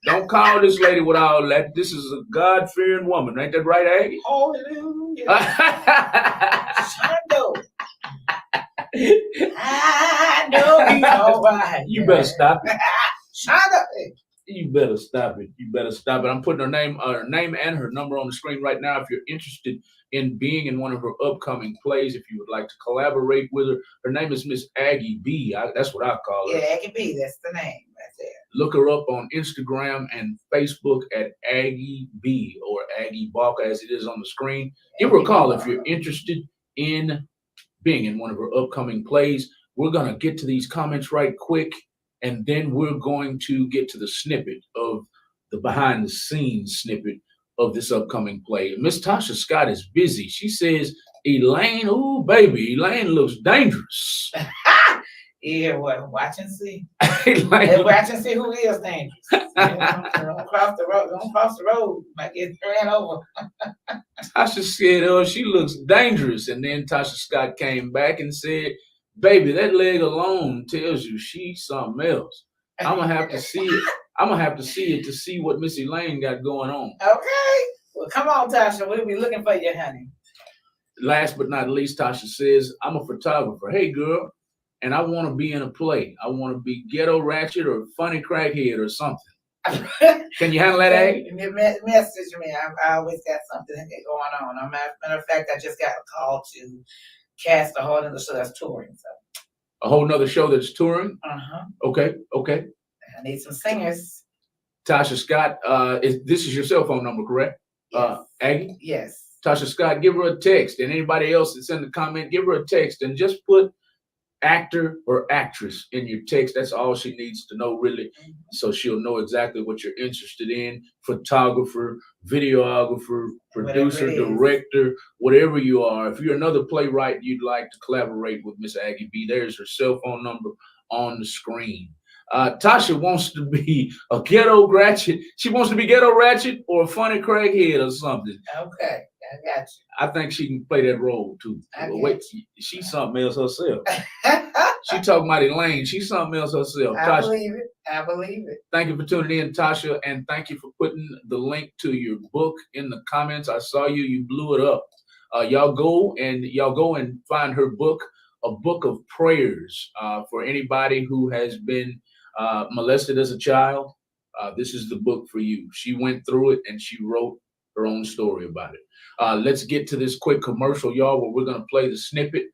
Don't call this lady with all that. This is a God-fearing woman. Ain't that right, Aggie? Hallelujah. Shondo. I know he's all right. You better stop it. Shondo. You better stop it. You better stop it. I'm putting her name and her number on the screen right now. If you're interested in being in one of her upcoming plays, if you would like to collaborate with her, her name is Miss Aggie B. That's what I call her. Yeah, Aggie B. That's the name right there. Look her up on Instagram and Facebook at Aggie B or Aggie Balk as it is on the screen. Give her a call if you're interested in being in one of her upcoming plays. We're going to get to these comments right quick, and then we're going to get to the snippet of the behind the scenes snippet of this upcoming play. Miss Tasha Scott is busy. She says, Elaine, ooh, baby, Elaine looks dangerous. Yeah, well, watch and see. Elaine, Watch and see who is dangerous. Yeah, don't cross the road. Don't cross the road. Might get ran over. Tasha said, oh, she looks dangerous. And then Tasha Scott came back and said, baby, that leg alone tells you she's something else. I'm going to have to see it. I'm going to have to see it to see what Miss Elaine got going on. Okay. Well, come on, Tasha. We'll be looking for you, honey. Last but not least, Tasha says, I'm a photographer. Hey, girl, and I want to be in a play. I want to be ghetto ratchet or funny crackhead or something. Can you handle that, Aggie? Message me. I always got something going on. Matter of fact, I just got a call to cast a whole other show that's touring. So. A whole nother show that's touring? Uh-huh. Okay. I need some singers. Tasha Scott, this is your cell phone number, correct? Yes. Aggie? Yes. Tasha Scott, give her a text. And anybody else that's in the comment, give her a text and just put actor or actress in your text. That's all she needs to know, really. So she'll know exactly what you're interested in. Photographer, videographer, producer, director, whatever you are. If you're another playwright, you'd like to collaborate with Miss Aggie B, there's her cell phone number on the screen. Tasha wants to be a ghetto ratchet. She wants to be ghetto ratchet or a funny crackhead or something. Okay, I got you. I think she can play that role too. Wait, she's something else herself. She talking about Elaine. She's something else herself. I believe it. Thank you for tuning in, Tasha, and thank you for putting the link to your book in the comments. I saw you. You blew it up. Y'all go and find her book, A Book of Prayers, for anybody who has been molested as a child. This is the book for you. She went through it and she wrote her own story about it. Let's get to this quick commercial, y'all, where we're going to play the snippet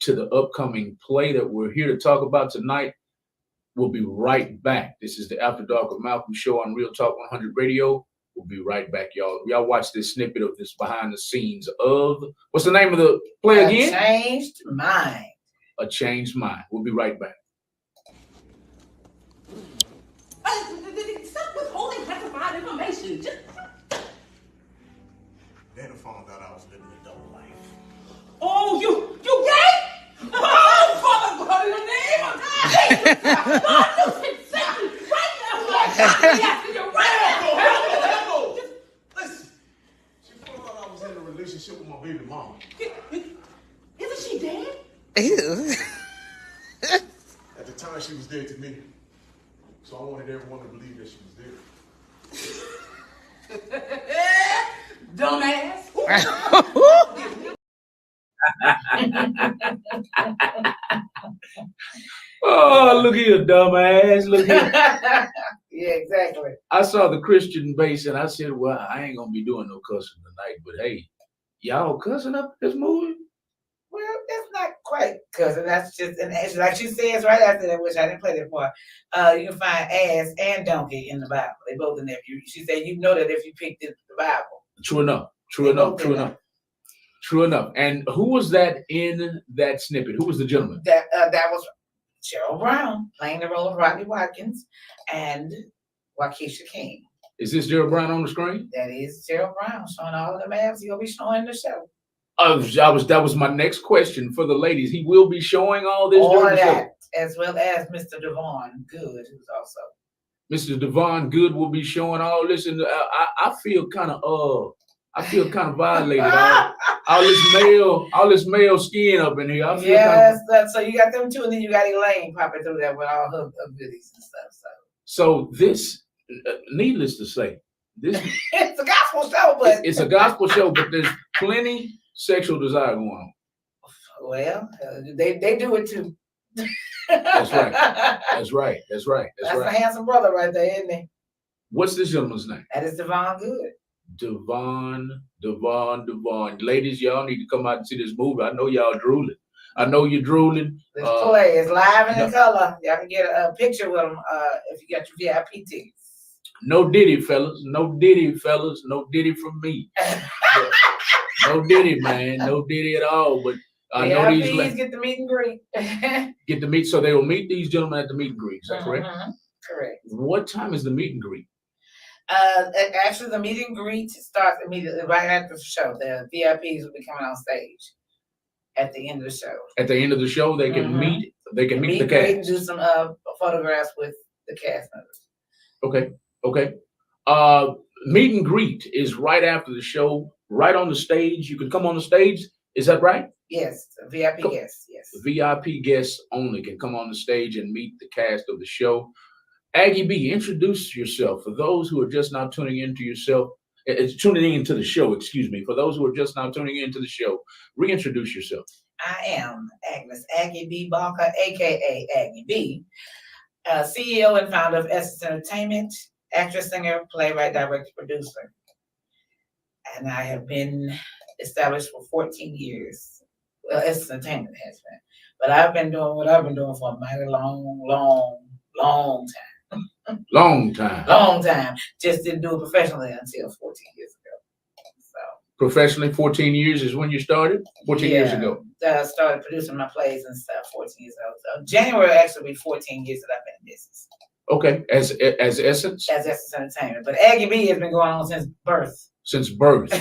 to the upcoming play that we're here to talk about tonight. We'll be right back. This is the After Dark with Malcolm show on Real Talk 100 Radio. We'll be right back, y'all. Y'all watch this snippet of this behind the scenes of, what's the name of the play again? A Changed Mind. A Changed Mind. We'll be right back. Stop withholding classified information. Then I found out I was living a double life. Oh, you gay? Oh, Father God, in the name of Jesus! God, you can send me right now. Yes, you're right now. Listen, she found out I was in a relationship with my baby mama. Isn't she dead? Ew. At the time, she was dead to me. So I wanted everyone to believe that she was dead. Dumbass. Oh, look here, dumbass. Look here. Yeah, exactly. I saw the Christian base and I said, well, I ain't going to be doing no cussing tonight. But hey, y'all cussing up this movie? Well, it's not quite cousin. That's just an ass. Like she says right after that, which I didn't play that part. You can find ass and donkey in the Bible. They both in there. She said you know that if you picked the Bible. True enough. And who was that in that snippet? Who was the gentleman? That was Cheryl Brown playing the role of Rodney Watkins and Waukesha King. Is this Cheryl Brown on the screen? That is Cheryl Brown showing all of the abs. He'll be showing the show. That was my next question for the ladies. He will be showing all this during the show, as well as Mr. Devon Good, who's also Mr. Devon Good will be showing all this, and I feel kind of violated. all this male skin up in here. So you got them two, and then you got Elaine popping through there with all her goodies and stuff. So this Needless to say, this It's a gospel show, but it's a gospel show, but there's plenty sexual desire going on. well, they do it too. That's right. That's right. That's right. That's That's right. a handsome brother right there, isn't he? What's this gentleman's name? That is Devon Good. Devon. Ladies, y'all need to come out and see this movie. I know y'all drooling. I know you're drooling. This play is live and in color. Y'all can get a picture with him if you got your VIP tickets. No Diddy, fellas. No Diddy, fellas. No Diddy from me. No Diddy, man. No Diddy at all. But I know these VIPs get the meet and greet. get to meet. So they will meet these gentlemen at the meet and greet. Is that correct? Correct. What time is the meet and greet? Actually, the meet and greet starts immediately right after the show. The VIPs will be coming on stage at the end of the show. At the end of the show, they can meet. They can meet the cast. And do some photographs with the cast members. Okay. Meet and greet is right after the show, right on the stage. You can come on the stage. Is that right? Yes, VIP guests. Yes. VIP guests only can come on the stage and meet the cast of the show. Aggie B, introduce yourself for those who are just now tuning into the show. Excuse me. For those who are just now tuning into the show, reintroduce yourself. I am Agnes Aggie B. Barker, aka Aggie B, CEO and founder of Essence Entertainment, actress, singer, playwright, director, producer. And I have been established for 14 years. Well, Essence Entertainment has been. But I've been doing what I've been doing for a mighty long time. Long time. Long time. Just didn't do it professionally until 14 years ago. So professionally, 14 years is when you started? 14 years ago. I started producing my plays and stuff 14 years ago. So January actually be 14 years that I've been in business. Okay, as Essence? As Essence Entertainment. But Aggie B has been going on since birth. Since birth.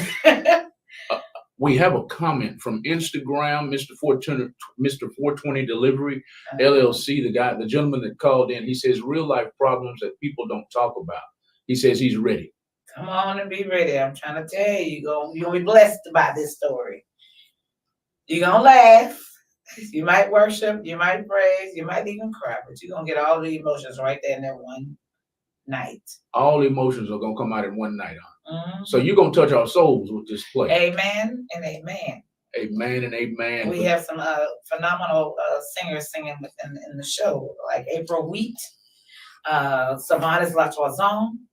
We have a comment from Instagram, Mr. 420 Delivery, LLC, the gentleman that called in. He says, real life problems that people don't talk about. He says he's ready. Come on and be ready. I'm trying to tell you, you're going to be blessed by this story. You're going to laugh. You might worship. You might praise. You might even cry. But you're going to get all the emotions right there in that one night. All emotions are going to come out in one night, huh? So you're going to touch our souls with this play. Amen and amen. Amen and amen. We have some phenomenal singers singing in the show, like April Wheat, Savanis La Toison,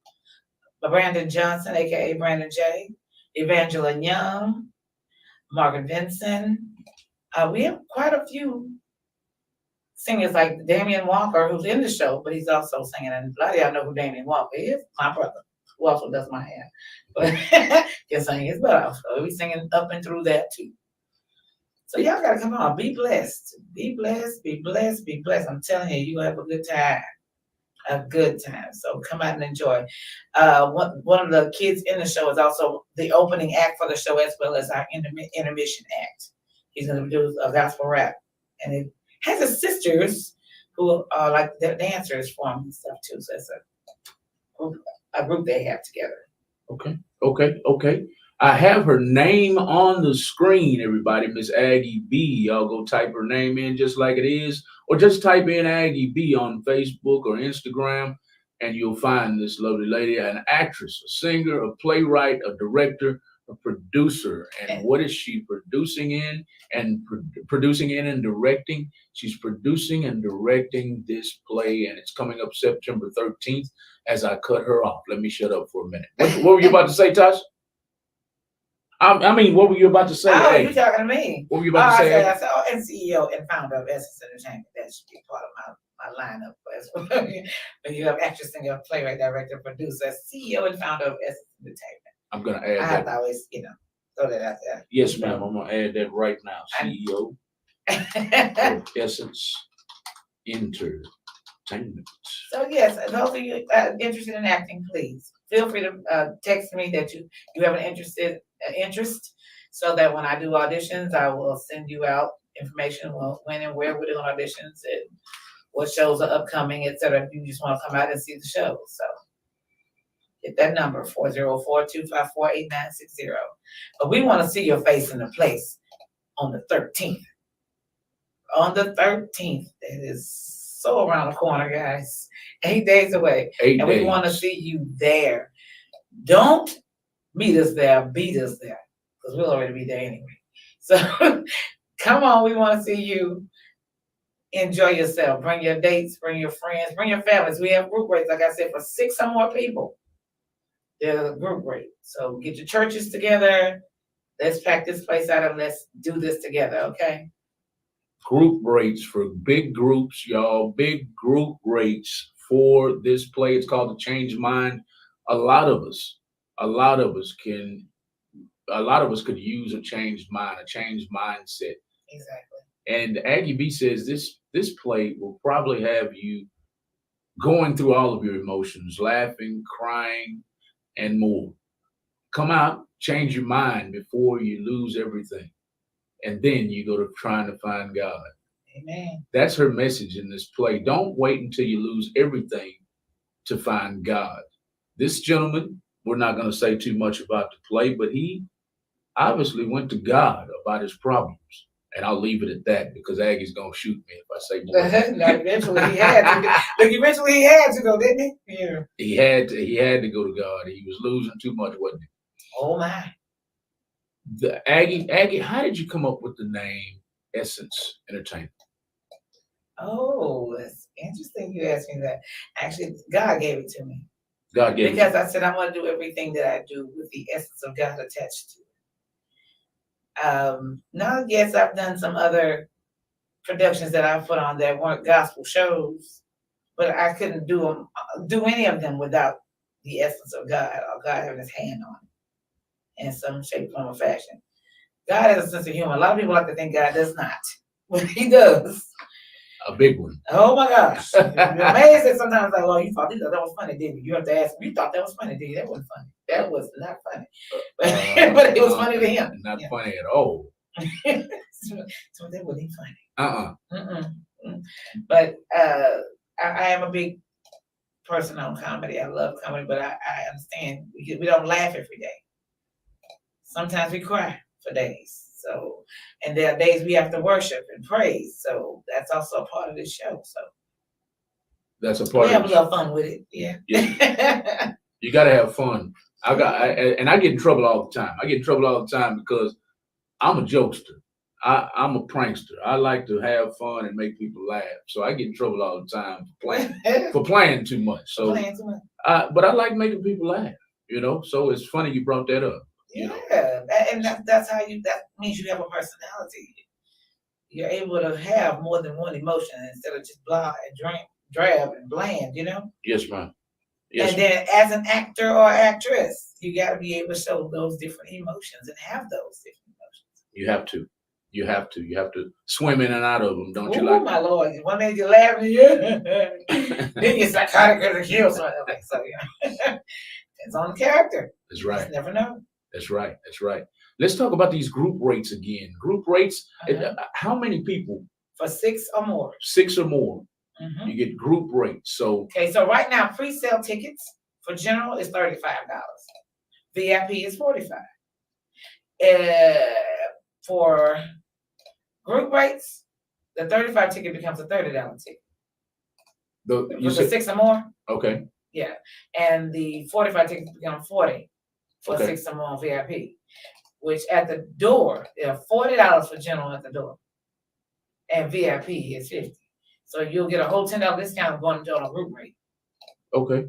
Brandon Johnson, aka Brandon J, Evangeline Young, Margaret Vincent. We have quite a few singers like Damian Walker, who's in the show, but he's also singing. And a lot of y'all know who Damian Walker is, my brother, who also does my hair. But can sing his butt off. So he's singing up and through that too. So y'all gotta come on, be blessed. Be blessed, be blessed, be blessed. I'm telling you, you have a good time. A good time. So come out and enjoy. One of the kids in the show is also the opening act for the show, as well as our intermission act. He's gonna do a gospel rap. And it has his sisters who are like the dancers for him and stuff too. So it's a group they have together. Okay. I have her name on the screen, everybody. Miss Aggie B. Y'all go type her name in just like it is, or just type in Aggie B on Facebook or Instagram, and you'll find this lovely lady, an actress, a singer, a playwright, a director, a producer. And what is she producing in and directing? She's producing and directing this play, and it's coming up September 13th as I cut her off. Let me shut up for a minute. What were you about to say, Tasha? I mean, what were you about to say? Oh, you're talking to me. What were you about to say? I said, and CEO and founder of Essence Entertainment. That should be part of my lineup. When you have actress, singer, playwright, director, producer, CEO and founder of Essence Entertainment. I'm going to add that. I have to always, throw that out there. Yes, ma'am. I'm going to add that right now. CEO of Essence Entertainment. So yes, those of you interested in acting, please feel free to text me that you have an interest, so that when I do auditions, I will send you out information when and where we're doing auditions and what shows are upcoming, etc. If you just want to come out and see the show, so get that number 404-254-8960. But we want to see your face in the place on the 13th. On the 13th, that is so around the corner, guys. 8 days away. 8 And days. we want to see you there. Don't meet us there, beat us there. Because we'll already be there anyway. So come on, we want to see you. Enjoy yourself. Bring your dates, bring your friends, bring your families. We have group rates, like I said, for 6 or more people. There's a group rate. So get your churches together. Let's pack this place out and let's do this together, okay? Group rates for big groups, y'all. Big group rates for this play. It's called The Change Mind. A lot of us could use a changed mind, a changed mindset. Exactly. And Aggie B says this play will probably have you going through all of your emotions, laughing, crying, and more. Come out, change your mind before you lose everything. And then you go to trying to find God. Amen. That's her message in this play. Don't wait until you lose everything to find God. This gentleman, we're not going to say too much about the play, but he obviously went to God about his problems. And I'll leave it at that because Aggie's going to shoot me if I say more. Eventually he had to. Look, eventually he had to go, didn't he? Yeah. He had to go to God. He was losing too much, wasn't he? Oh my. Aggie, how did you come up with the name Essence Entertainment? Oh, that's interesting you asked me that. Actually, God gave it to me. God gave Because I said I want to do everything that I do with the essence of God attached to it. Now, yes, I've done some other productions that I put on that weren't gospel shows, but I couldn't do any of them without the essence of God or God having his hand on it in some shape, form, or fashion. God has a sense of humor. A lot of people like to think God does not, but he does. A big one. Oh my gosh. You're amazed that sometimes like, well, you thought that was funny, didn't you? You have to ask, you thought that was funny, did you? That wasn't funny. That was not funny. But it was funny to him. Not funny at all. So that wasn't even funny. But I am a big person on comedy. I love comedy, but I understand we don't laugh every day. Sometimes we cry for days. So, and there are days we have to worship and praise. So that's also a part of this show. So that's a part. We have a little fun with it. Yeah. You got to have fun. I get in trouble all the time. I get in trouble all the time because I'm a jokester. I'm a prankster. I like to have fun and make people laugh. So I get in trouble all the time for playing too much. So, but I like making people laugh. So it's funny you brought that up. Yeah, and that's how that means you have a personality. You're able to have more than one emotion instead of just blah and drab and bland, Yes, ma'am. Yes, and then as an actor or actress, you got to be able to show those different emotions and have those different emotions. You have to swim in and out of them, don't you? Oh my Lord! One minute you're laughing, then you're psychotic as a kill something. Okay, so it's on the character. That's right. You just never know. That's right. Let's talk about these group rates again. Group rates. How many people? For 6 or more. 6 or more. You get group rates. So so right now pre-sale tickets for general is $35. VIP is $45. For group rates, the $35 ticket becomes a $30 ticket. For 6 or more. Okay. Yeah, and the $45 tickets become $40 for 6 or more VIP, which at the door they're $40 for general at the door, and VIP is $50. So you'll get a whole $10 discount going on a group rate. Okay.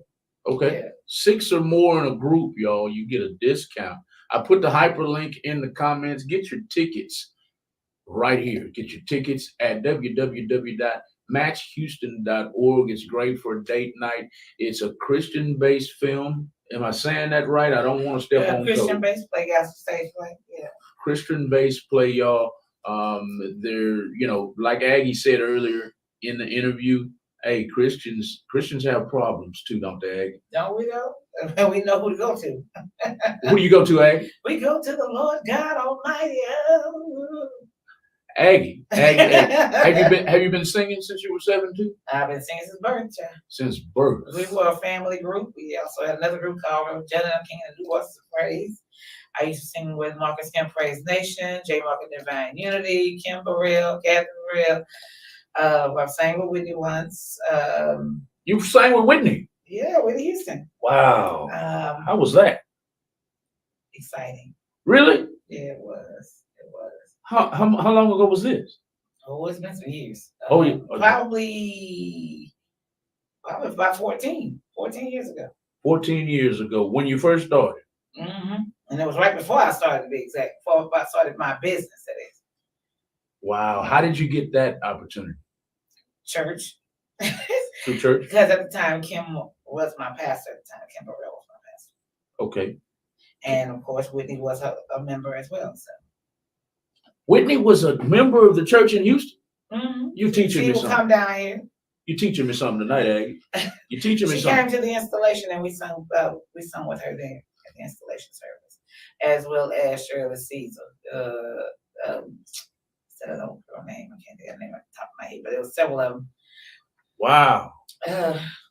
Yeah. 6 or more in a group, y'all, you get a discount. I put the hyperlink in the comments. Get your tickets right here. Get your tickets at www.matchhouston.org. It's great for a date night. It's a Christian-based film. Am I saying that right? I don't want to step on toes. Christian-based play, guys. Stageplay. Yeah. Christian-based play, y'all. They're, like Aggie said earlier in the interview, hey, Christians have problems too, don't they, Aggie? Don't we though? We know who to go to. Who do you go to, Aggie? We go to the Lord God Almighty. Aggie, have you been singing since you were 7 too? I've been singing since birth, child. Since birth. We were a family group. We also had another group called Jenna King and New Voices of Praise. I used to sing with Marcus Kemp Praise Nation, J. Market Divine Unity, Kim Burrell, Catherine Burrell, I've sang with Whitney once. You sang with Whitney? Yeah, Whitney Houston. Wow. How was that? Exciting. Really? Yeah, it was. It was. How long ago was this? Oh, it's been some years. Oh, yeah. Probably about 14 years ago. 14 years ago, when you first started. Mm-hmm. And it was right before I started, to be exact. Before I started my business, that is. Wow. How did you get that opportunity? Church. Through church? Because at the time, Kim was my pastor. At the time, Kim Burrell was my pastor. Okay. And of course, Whitney was a member as well. So. Whitney was a member of the church in Houston? Mm-hmm. You teaching me something. She will come down here. You teaching me something tonight, Aggie. You teaching me she something. She came to the installation and we sung with her there at the installation service, as well as Shirley Caesar. I don't know her name. I can't think of her name at the top of my head, but there was several of them. Wow.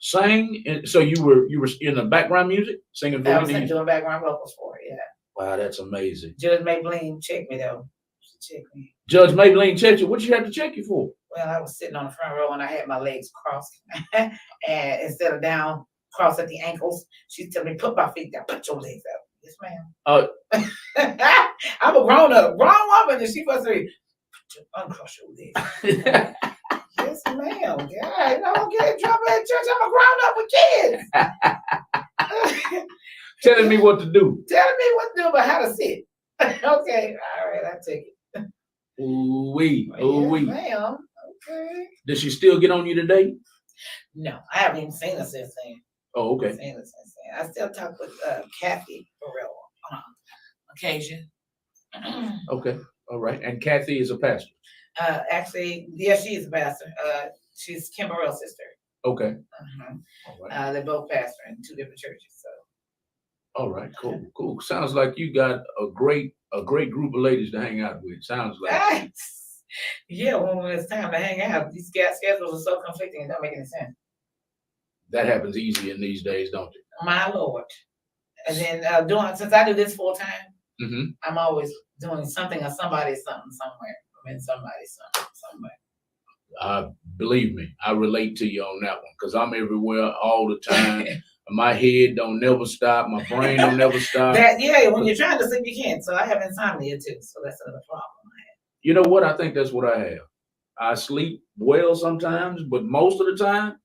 Sang, and so you were in the background music, singing for I was Whitney? doing background vocals for her, yeah. Wow, that's amazing. Judge Maybelline checked me though. She checked me. Judge Maybelline checked you. What you have to check you for? Well, I was sitting on the front row and I had my legs crossed, and instead of down, crossed at the ankles, she told me, "Put my feet down, put your legs out." Yes, ma'am. I'm a grown woman, and she was saying, "Uncross your legs." Yes, ma'am. Yeah, I don't get in trouble at church. I'm a grown up with kids. Telling me what to do. Telling me what to do, but how to sit. Okay, all right, I take it. Ooh-wee, Yes, ooh-wee. ma'am. Okay. Does she still get on you today? No, I haven't even seen her since then. Oh, okay. I still talk with Kathy Burrell on occasion. Okay, all right. And Kathy is a pastor? Actually, yes, she is a pastor. She's Kim Burrell's sister. Okay. All right. They're both pastor in two different churches. So. All right, cool. Sounds like you got a great group of ladies to hang out with. Sounds like. Yeah, when it's time to hang out, these schedules are so conflicting, it don't make any sense. That happens easy in these days, don't it? My Lord. And then since I do this full time, I'm always doing something or somebody something somewhere. I'm in somebody's something somewhere. Believe me, I relate to you on that one because I'm everywhere all the time. My head don't never stop. My brain don't never stop. When you're trying to sleep, you can't. So I have insomnia too. So that's another problem I have. You know what? I think that's what I have. I sleep well sometimes, but most of the time,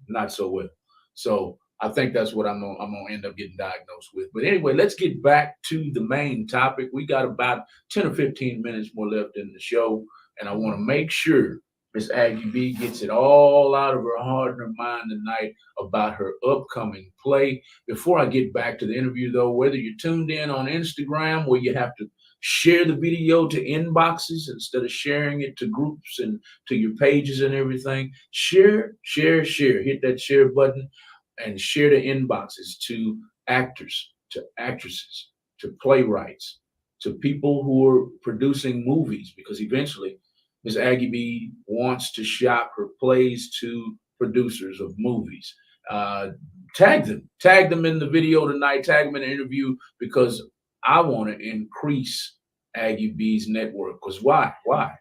not so well. So I think that's what I'm gonna end up getting diagnosed with. But anyway, let's get back to the main topic. We got about 10 or 15 minutes more left in the show, and I want to make sure Miss Aggie B gets it all out of her heart and her mind tonight about her upcoming play. Before I get back to the interview, though, whether you're tuned in on Instagram, where you have to share the video to inboxes instead of sharing it to groups and to your pages and everything, share. Hit that share button and share the inboxes to actors, to actresses, to playwrights, to people who are producing movies, because eventually Ms. Aggie B wants to shop her plays to producers of movies. Tag them in the video tonight, tag them in the interview, because I want to increase Aggie B's network. Because why?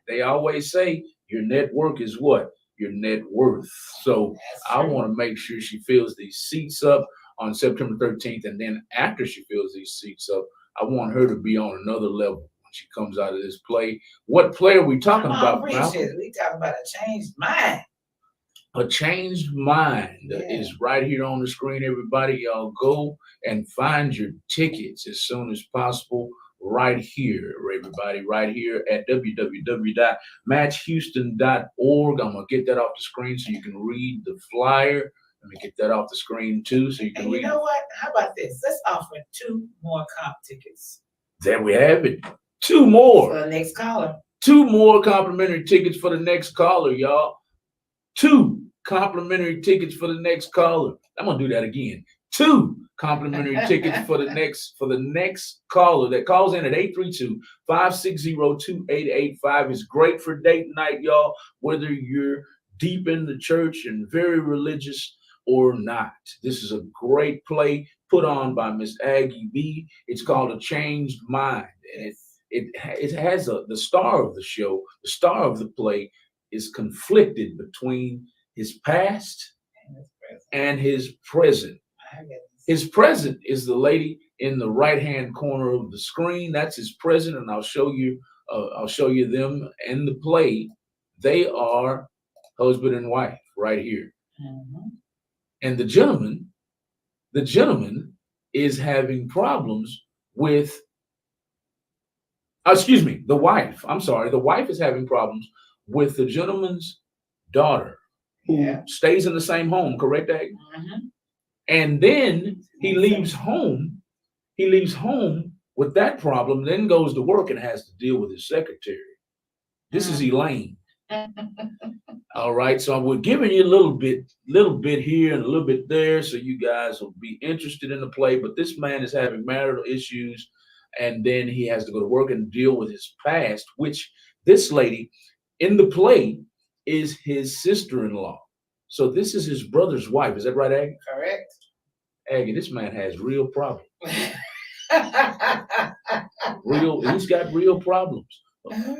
They always say your network is what? Your net worth. So I want to make sure she fills these seats up on September 13th. And then after she fills these seats up, I want her to be on another level. She comes out of this play. What play are we talking about? We talking about a changed mind. A changed mind is right here on the screen. Everybody, y'all go and find your tickets as soon as possible. Right here, everybody, right here at www.matchhouston.org. I'm gonna get that off the screen so you can read the flyer. Let me get that off the screen too, so you can read. You know what? How about this? Let's offer 2 more comp tickets. There we have it. 2 more. For the next caller. 2 more complimentary tickets for the next caller, y'all. 2 complimentary tickets for the next caller. I'm gonna do that again. 2 complimentary tickets for the next caller that calls in at 832-560-2885. It's great for date night, y'all. Whether you're deep in the church and very religious or not, this is a great play put on by Miss Aggie B. It's called A Changed Mind, and it has the star of the show, the star of the play is conflicted between his past and his present. His present is the lady in the right-hand corner of the screen. That's his present, and I'll show you them in the play. They are husband and wife right here. Mhm. And the gentleman is having problems with, excuse me, the wife. I'm sorry, the wife is having problems with the gentleman's daughter, who Yeah. stays in the same home, correct, Aggie? Mhm. And then he leaves home. He leaves home with that problem, then goes to work and has to deal with his secretary. This is Elaine. All right, so we're giving you a little bit here and a little bit there, so you guys will be interested in the play. But this man is having marital issues, and then he has to go to work and deal with his past, which this lady in the play is his sister-in-law. So this is his brother's wife. Is that right, Aggie? Correct. Aggie, this man has real problems. He's got real problems.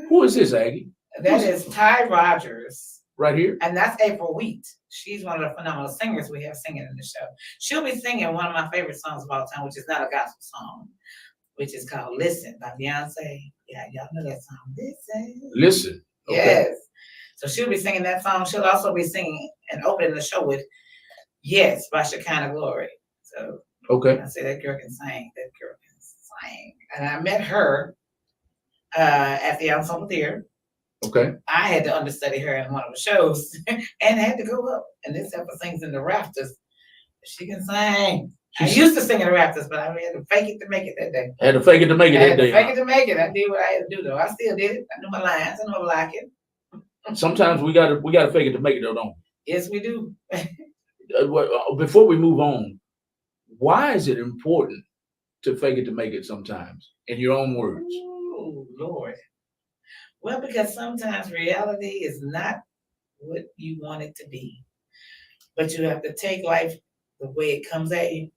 Who is this, Aggie? That is Ty Rogers. Right here? And that's April Wheat. She's one of the phenomenal singers we have singing in the show. She'll be singing one of my favorite songs of all time, which is not a gospel song, which is called Listen by Beyonce. Yeah, y'all know that song. Listen. Listen. Okay. Yes. So she'll be singing that song. She'll also be singing and opening the show with Yes by Shekinah Glory. So okay. I say that girl can sing. That girl can sing. And I met her at the Ensemble Theater. Okay. I had to understudy her in one of the shows and had to go up. And this heifer sings in the rafters. She can sing. I used to sing in the rafters, but I had to fake it to make it that day. Had to fake it to make it that day. Fake it to make it. I did what I had to do, though. I still did it. I knew my lines. I know I like it. Sometimes we gotta fake it to make it, though, don't we? Yes, we do. Before we move on, why is it important to fake it to make it sometimes, in your own words? Oh, Lord. Well, because sometimes reality is not what you want it to be. But you have to take life the way it comes at you.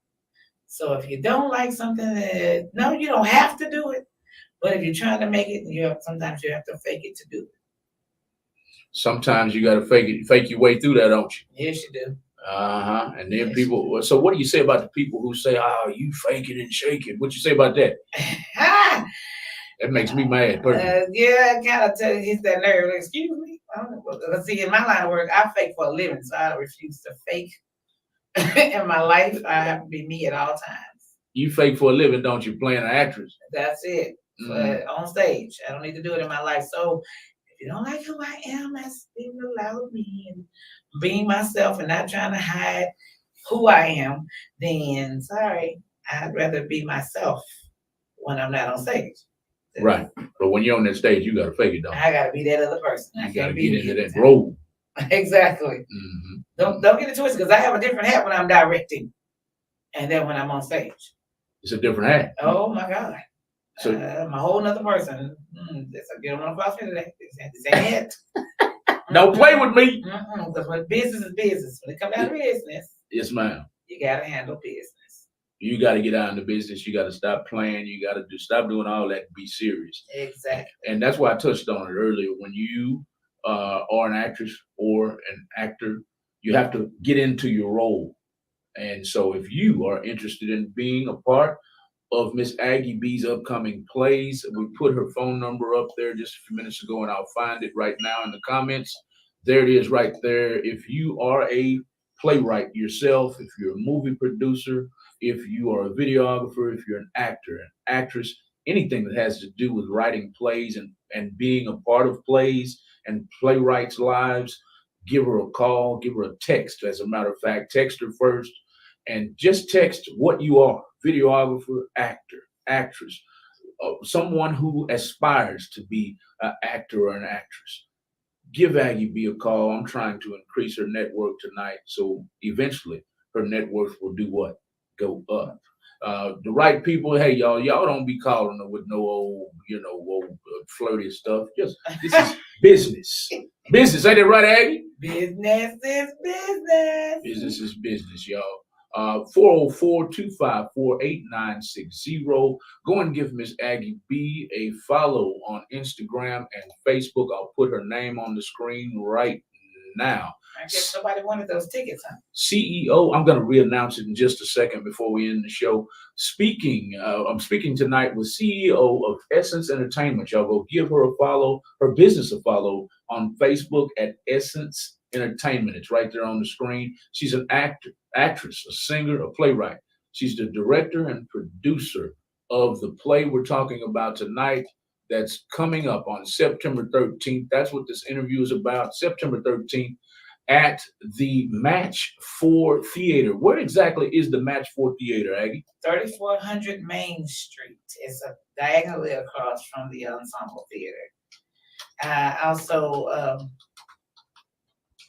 So if you don't like something, no, you don't have to do it. But if you're trying to make it, sometimes you have to fake it to do it. Sometimes you gotta fake your way through that, don't you? Yes, you do. Uh-huh. And then people, so what do you say about the people who say, oh, you fake it and shake it? What you say about that? That makes me mad, personally. Yeah, kind of hits that nerve. Excuse me. I don't know. Because see, in my line of work, I fake for a living, so I refuse to fake. In my life, I have to be me at all times. You fake for a living, don't you? Playing an actress. That's it. But on stage, I don't need to do it in my life. So if you don't like who I am, as being allowed me and being myself and not trying to hide who I am, then sorry, I'd rather be myself when I'm not on stage. Right. But when you're on that stage, you got to fake it, don't you? I got to be that other person. You got to get into that role. Exactly. Mm-hmm. Don't get it twisted, because I have a different hat when I'm directing and then when I'm on stage. It's a different hat. Oh, my God. So I'm a whole nother person. Get on the cross today. This ain't it. Don't play with me. Because when business is business, when it comes down to business, yes, ma'am. You got to handle business. You got to get out in the business. You got to stop playing. You got to stop doing all that and be serious. Exactly. And that's why I touched on it earlier. When you are an actress or an actor, you have to get into your role. And so if you are interested in being a part of Miss Aggie B's upcoming plays, we put her phone number up there just a few minutes ago, and I'll find it right now in the comments. There it is right there. If you are a playwright yourself, if you're a movie producer, if you are a videographer, if you're an actor, an actress, anything that has to do with writing plays and being a part of plays and playwrights' lives, give her a call, give her a text. As a matter of fact, text her first and just text what you are: videographer, actor, actress, someone who aspires to be an actor or an actress. Give Aggie B a call. I'm trying to increase her network tonight, so eventually her net worth will do what? Go up. The right people, hey, y'all don't be calling her with no old, flirty stuff. Just this is business. Business, ain't that right, Aggie? Business is business. Business is business, y'all. 404-254-8960. Go and give Miss Aggie B a follow on Instagram and Facebook. I'll put her name on the screen right now. I guess somebody wanted those tickets, huh? CEO, I'm going to reannounce it in just a second before we end the show. I'm speaking tonight with CEO of Essence Entertainment. Y'all go give her a follow, her business a follow on Facebook at Essence Entertainment. It's right there on the screen. She's an actress, a singer, a playwright. She's the director and producer of the play we're talking about tonight that's coming up on September 13th. That's what this interview is about, September 13th at the Match 4 Theater. Where exactly is the Match 4 Theater, Aggie? 3400 Main Street. It's diagonally across from the Ensemble Theater. Also,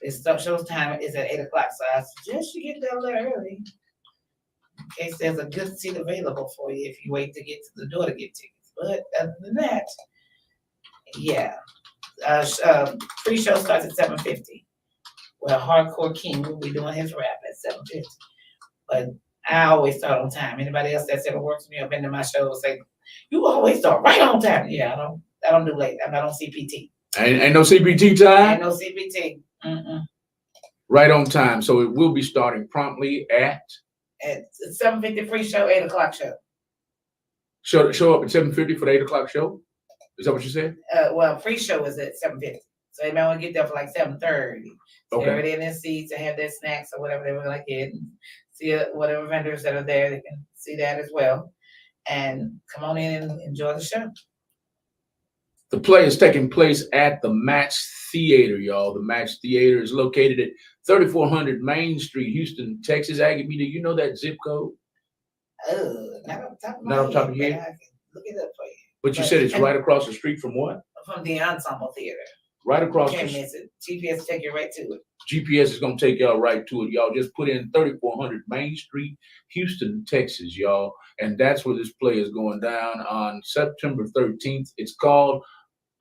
it shows time is at 8 o'clock, so I suggest you get there a little early in case there's a good seat available for you if you wait to get to the door to get tickets. But other than that, yeah. Pre-show starts at 7:50. Well, Hardcore King will be doing his rap at 7:50. But I always start on time. Anybody else that's ever worked with me or been to my show will say, you always start right on time. Yeah, I don't do late. I'm not on CPT. Ain't no CPT time? Ain't no CPT. Right on time. So it will be starting promptly at 7:50 pre-show, 8 o'clock show. Show up at 7:50 for the 8 o'clock show? Is that what you said? Well, pre-show is at 7:50. So they might want to get there for like 7:30. So Okay. everybody in their seats and have their snacks or whatever they would like to get, and see whatever vendors that are there, they can see that as well. And come on in and enjoy the show. The play is taking place at the Match Theater, y'all. The Match Theater is located at 3400 Main Street, Houston, Texas. Aggie, do you know that zip code? Not off the top of Not off the top of your head. head? I can look it up for you. But you said it's right across the street from what? From the Ensemble Theater. Right You across can't the miss it. GPS take you right to it. GPS is going to take y'all right to it, y'all. Just put in 3400 Main Street, Houston, Texas, y'all. And that's where this play is going down on September 13th. It's called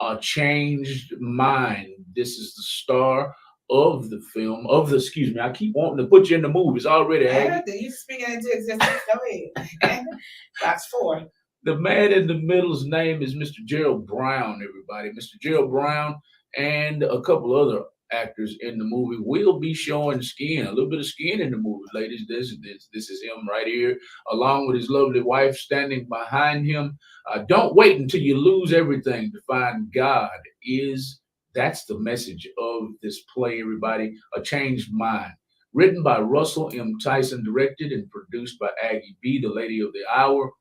A Changed Mind. This is the star of the film, I keep wanting to put you in the movies already. You speaking into existence. Go ahead. Box 4. The man in the middle's name is Mr. Gerald Brown, everybody. Mr. Gerald Brown and a couple other actors in the movie will be showing skin, a little bit of skin in the movie, ladies. This is him right here, along with his lovely wife standing behind him. Don't wait until you lose everything to find God. That's the message of this play, everybody. A Changed Mind. Written by Russell M. Tyson, directed and produced by Aggie B., the lady of the hour.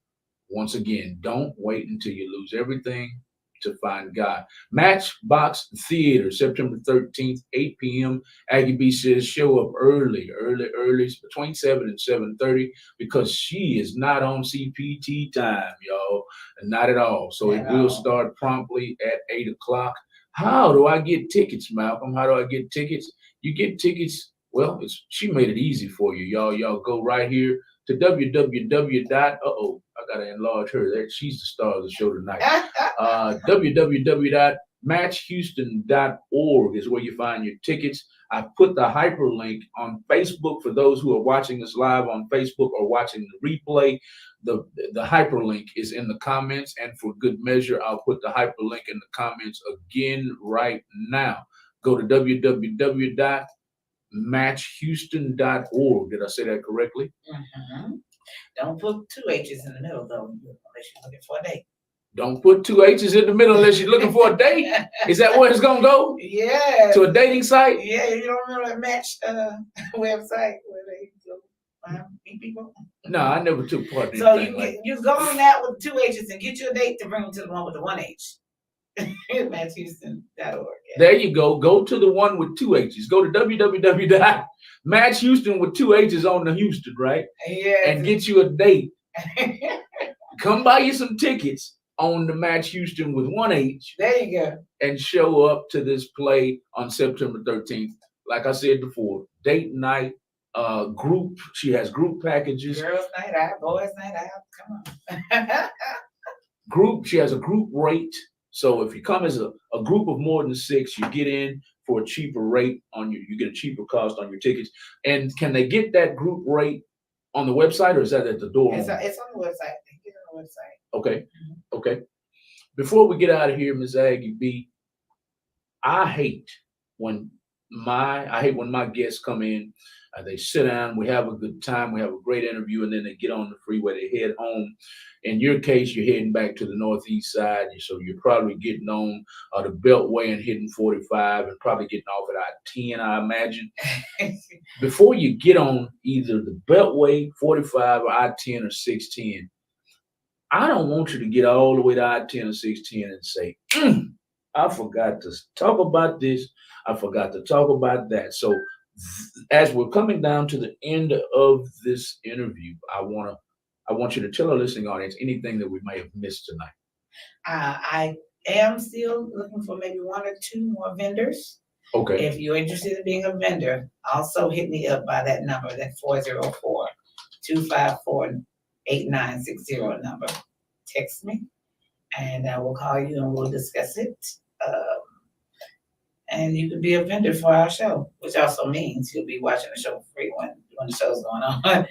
Once again, don't wait until you lose everything to find God. Matchbox Theater, September 13th, 8 p.m. Aggie B says show up early, between 7 and 7:30, because she is not on CPT time, y'all. Not at all. So it will start promptly at 8 o'clock. How do I get tickets, Malcolm? How do I get tickets? You get tickets. Well, she made it easy for you, y'all. Y'all go right here to www. I gotta enlarge her. She's the star of the show tonight. www.matchhouston.org is where you find your tickets. I put the hyperlink on Facebook for those who are watching us live on Facebook or watching the replay. The hyperlink is in the comments, and for good measure, I'll put the hyperlink in the comments again right now. Go to www.matchhouston.org. Did I say that correctly? Mm-hmm. Don't put 2 H's in the middle, though, unless you're looking for a date. Don't put 2 H's in the middle unless you're looking for a date. Is that where it's gonna go? Yeah. To a dating site? Yeah, you don't remember that Match website where they go meet people? No, I never took part in So anything you go on that with 2 H's and get you a date to bring them to the one with the 1 H. MatchHouston.org. Yeah. There you go. Go to the one with 2 H's. Go to www.matchhouston with 2 H's on the Houston, right? Yeah. And get you a date. Come buy you some tickets on the Match Houston with 1 H. There you go. And show up to this play on September 13th. Like I said before, date night, group. She has group packages. Girls night out, boys night out. Come on. She has a group rate. So if you come as a group of more than 6, you get in for a cheaper rate you get a cheaper cost on your tickets. And can they get that group rate on the website, or is that at the door? It's on the website. Get on the website. Okay. Okay. Before we get out of here, Ms. Aggie B, I hate when my guests come in, they sit down, we have a good time, we have a great interview, and then they get on the freeway, they head home. In your case, you're heading back to the northeast side, so you're probably getting on the Beltway and hitting 45 and probably getting off at I-10, I imagine. Before you get on either the Beltway, 45, or I-10 or 610, I don't want you to get all the way to I-10 or 610 and say, I forgot to talk about this. I forgot to talk about that. So as we're coming down to the end of this interview, I want you to tell our listening audience anything that we may have missed tonight. I am still looking for maybe 1 or 2 more vendors. Okay. If you're interested in being a vendor, also hit me up by that number, that 404-254-8960 number. Text me, and I will call you and we'll discuss it. And you could be a vendor for our show, which also means you'll be watching the show for free when the show's going on.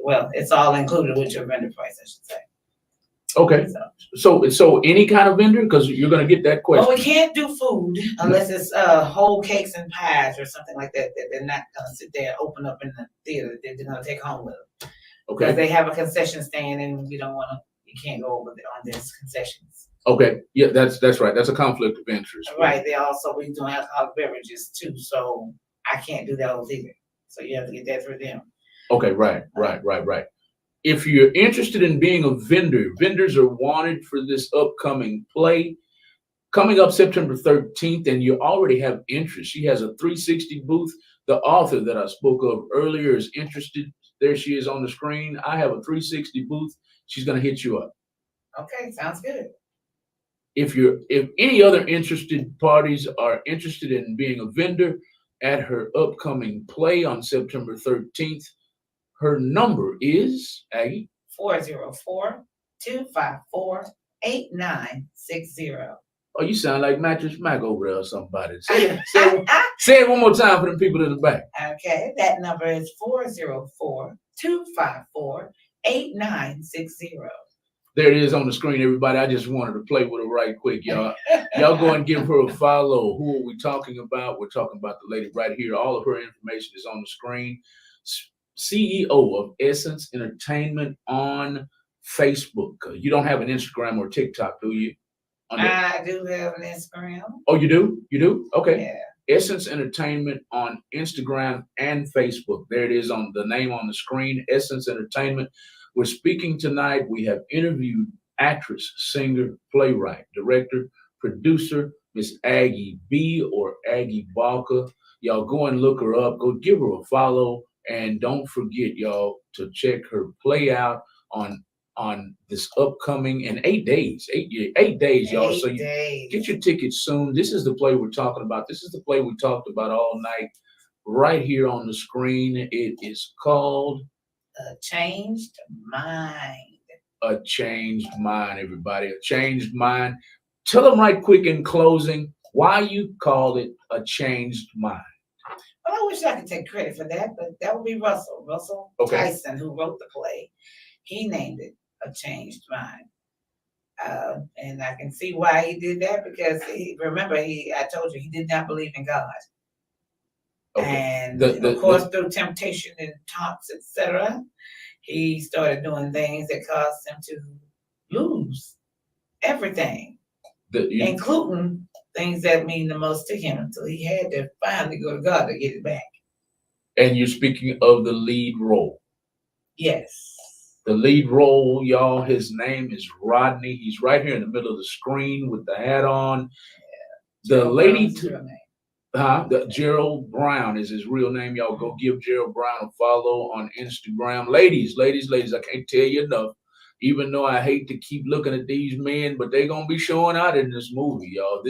Well, it's all included with your vendor price, I should say. Okay. So any kind of vendor, because you're going to get that question. Well, we can't do food unless it's whole cakes and pies or something like that. That they're not going to sit there and open up in the theater. That they're going to take home with them. Okay. Because they have a concession stand, and we don't want to. You can't go over on these concessions. Okay. Yeah, that's right. That's a conflict of interest. Right. They also be doing alcoholic beverages too, so I can't do those either. So you have to get that through them. Okay. Right. If you're interested in being a vendor, vendors are wanted for this upcoming play coming up September 13th, and you already have interest. She has a 360 booth. The author that I spoke of earlier is interested. There she is on the screen. I have a 360 booth. She's going to hit you up. Okay, sounds good. If any other interested parties are interested in being a vendor at her upcoming play on September 13th, her number is, Aggie? 404-254-8960. Oh, you sound like Mattress Mac over there or somebody. Say it one more time for the people in the back. Okay, that number is 404-254-8960. There it is on the screen, everybody. I just wanted to play with her right quick, y'all. Y'all go and give her a follow. Who are we talking about? We're talking about the lady right here. All of her information is on the screen. CEO of Essence Entertainment on Facebook. You don't have an Instagram or TikTok, do you? I do have an Instagram. Oh, you do? You do? Okay. Yeah. Essence Entertainment on Instagram and Facebook. There it is on the name on the screen, Essence Entertainment. We're speaking tonight. We have interviewed actress, singer, playwright, director, producer, Miss Aggie B or Aggie Balka. Y'all go and look her up. Go give her a follow. And don't forget, y'all, to check her play out on this upcoming in 8 days. 8 days, y'all. So you get your tickets soon. This is the play we're talking about. This is the play we talked about all night right here on the screen. It is called A Changed Mind. A Changed Mind, everybody. A Changed Mind. Tell them right quick in closing why you called it A Changed Mind. Well, I wish I could take credit for that, but that would be Russell Tyson, who wrote the play. He named it A Changed Mind. And I can see why he did that, because I told you, he did not believe in God. Okay. And of course, through temptation and taunts, etc., he started doing things that caused him to lose everything, including things that mean the most to him. So he had to finally go to God to get it back. And you're speaking of the lead role. Yes. The lead role, y'all, his name is Rodney. He's right here in the middle of the screen with the hat on. Yeah. The lady, Gerald Brown is his real name. Y'all go give Gerald Brown a follow on Instagram. Ladies, I can't tell you enough. Even though I hate to keep looking at these men, but they're gonna be showing out in this movie, y'all.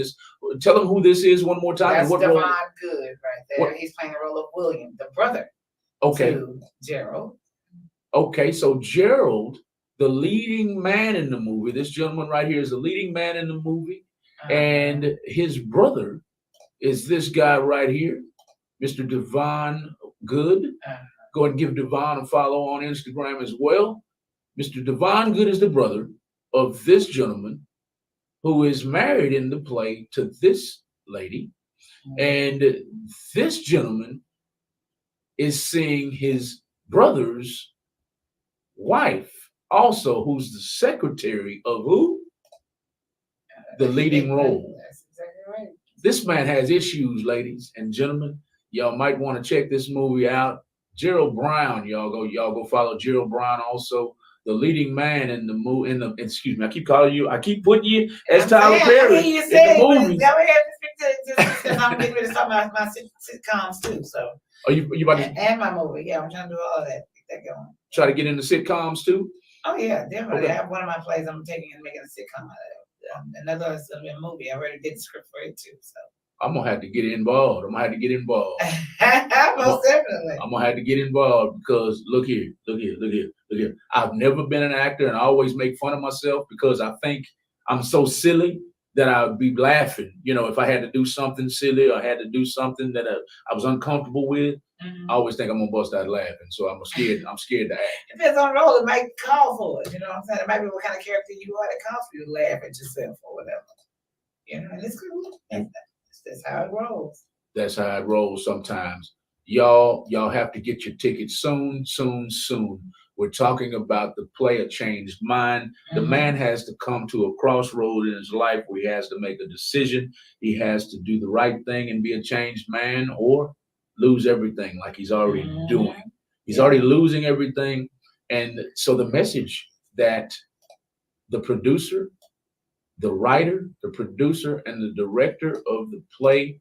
Tell them who this is one more time. That's Devon Good right there. What? He's playing the role of William, the brother to Gerald. Okay, so Gerald, the leading man in the movie, this gentleman right here is the leading man in the movie, and his brother is this guy right here, Mr. Devon Good. Go ahead and give Devon a follow on Instagram as well. Mr. Devon Good is the brother of this gentleman who is married in the play to this lady. And this gentleman is seeing his brother's wife, also, who's the secretary of who? The leading role. That's exactly right. This man has issues, ladies and gentlemen. Y'all might want to check this movie out. Gerald Brown, y'all go follow Gerald Brown also. The leading man in the movie, excuse me, I keep putting you as Tyler Perry in the movie. I'm getting ready to start my sitcoms too. So Are you about to and my movie? Yeah, I'm trying to do all of that. Get that going. try to get into sitcoms too? Oh yeah, definitely. Okay. I have one of my plays I'm taking and making a sitcom out of. Another is gonna be a movie. I already did the script for it too. So I'm gonna have to get involved. most definitely. I'm gonna have to get involved because look here. I've never been an actor, and I always make fun of myself because I think I'm so silly that I would be laughing. You know, if I had to do something silly or had to do something that I was uncomfortable with, I always think I'm gonna bust out laughing. So I'm scared to act. Depends on the role. It might call for it. You know what I'm saying? It might be what kind of character you are that calls for you to laugh at yourself or whatever. You know, and it's cool. That's how it rolls. That's how it rolls sometimes. Y'all have to get your tickets soon. We're talking about the play A Changed Mind. The man has to come to a crossroad in his life where he has to make a decision. He has to do the right thing and be a changed man or lose everything like he's already doing. He's already losing everything. And so the message that the producer, the writer, the producer, and the director of the play,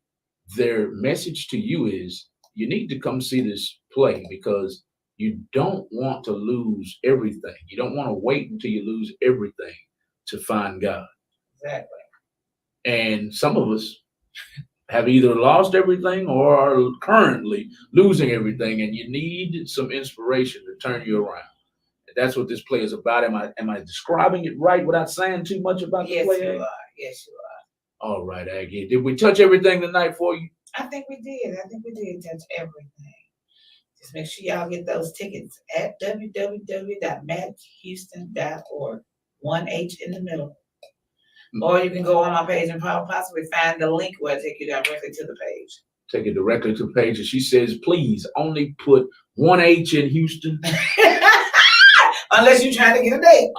their message to you is you need to come see this play because you don't want to lose everything. You don't want to wait until you lose everything to find God. Exactly. And some of us have either lost everything or are currently losing everything, and you need some inspiration to turn you around. That's what this play is about. Am I describing it right without saying too much about the play? Yes, you are. All right, Aggie. Did we touch everything tonight for you? I think we did touch everything. Just make sure y'all get those tickets at www.matchhouston.org. 1H in the middle. Or you can go on my page and possibly find the link where it take you directly to the page. Take it directly to the page. And she says, please only put 1H in Houston. Unless you're trying to get a date.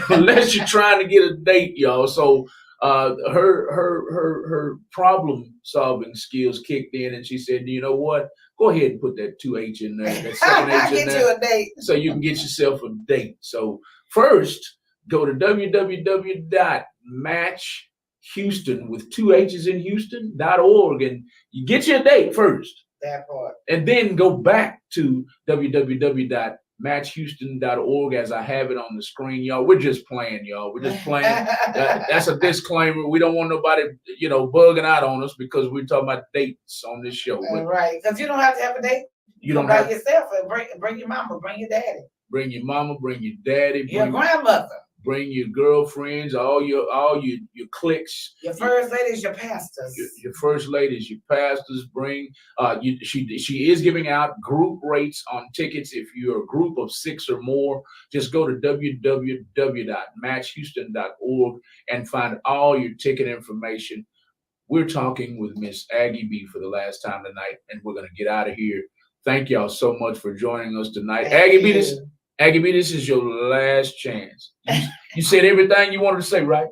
Unless you're trying to get a date, y'all. So her problem solving skills kicked in, and she said, you know what? Go ahead and put that 2H in there, that second H in there, you a date. so you can get yourself a date. So first, go to www.matchhouston with 2H's in Houston.org, and you get your date first. That part. And then go back to www.matchhouston.org as I have it on the screen, y'all. We're just playing, y'all. We're just playing. That's a disclaimer. We don't want nobody, bugging out on us because we're talking about dates on this show. Right, because you don't have to have a date. You don't have yourself. Bring your mama, bring your daddy. Bring your mama, bring your daddy, your grandmother. Bring your girlfriends, all your cliques. Your first ladies, your pastors. Your first ladies, your pastors. Bring she is giving out group rates on tickets. If you're a group of 6 or more, just go to www.matchhouston.org and find all your ticket information. We're talking with Miss Aggie B for the last time tonight, and we're gonna get out of here. Thank y'all so much for joining us tonight. Aggie B, this is your last chance. You said everything you wanted to say, right?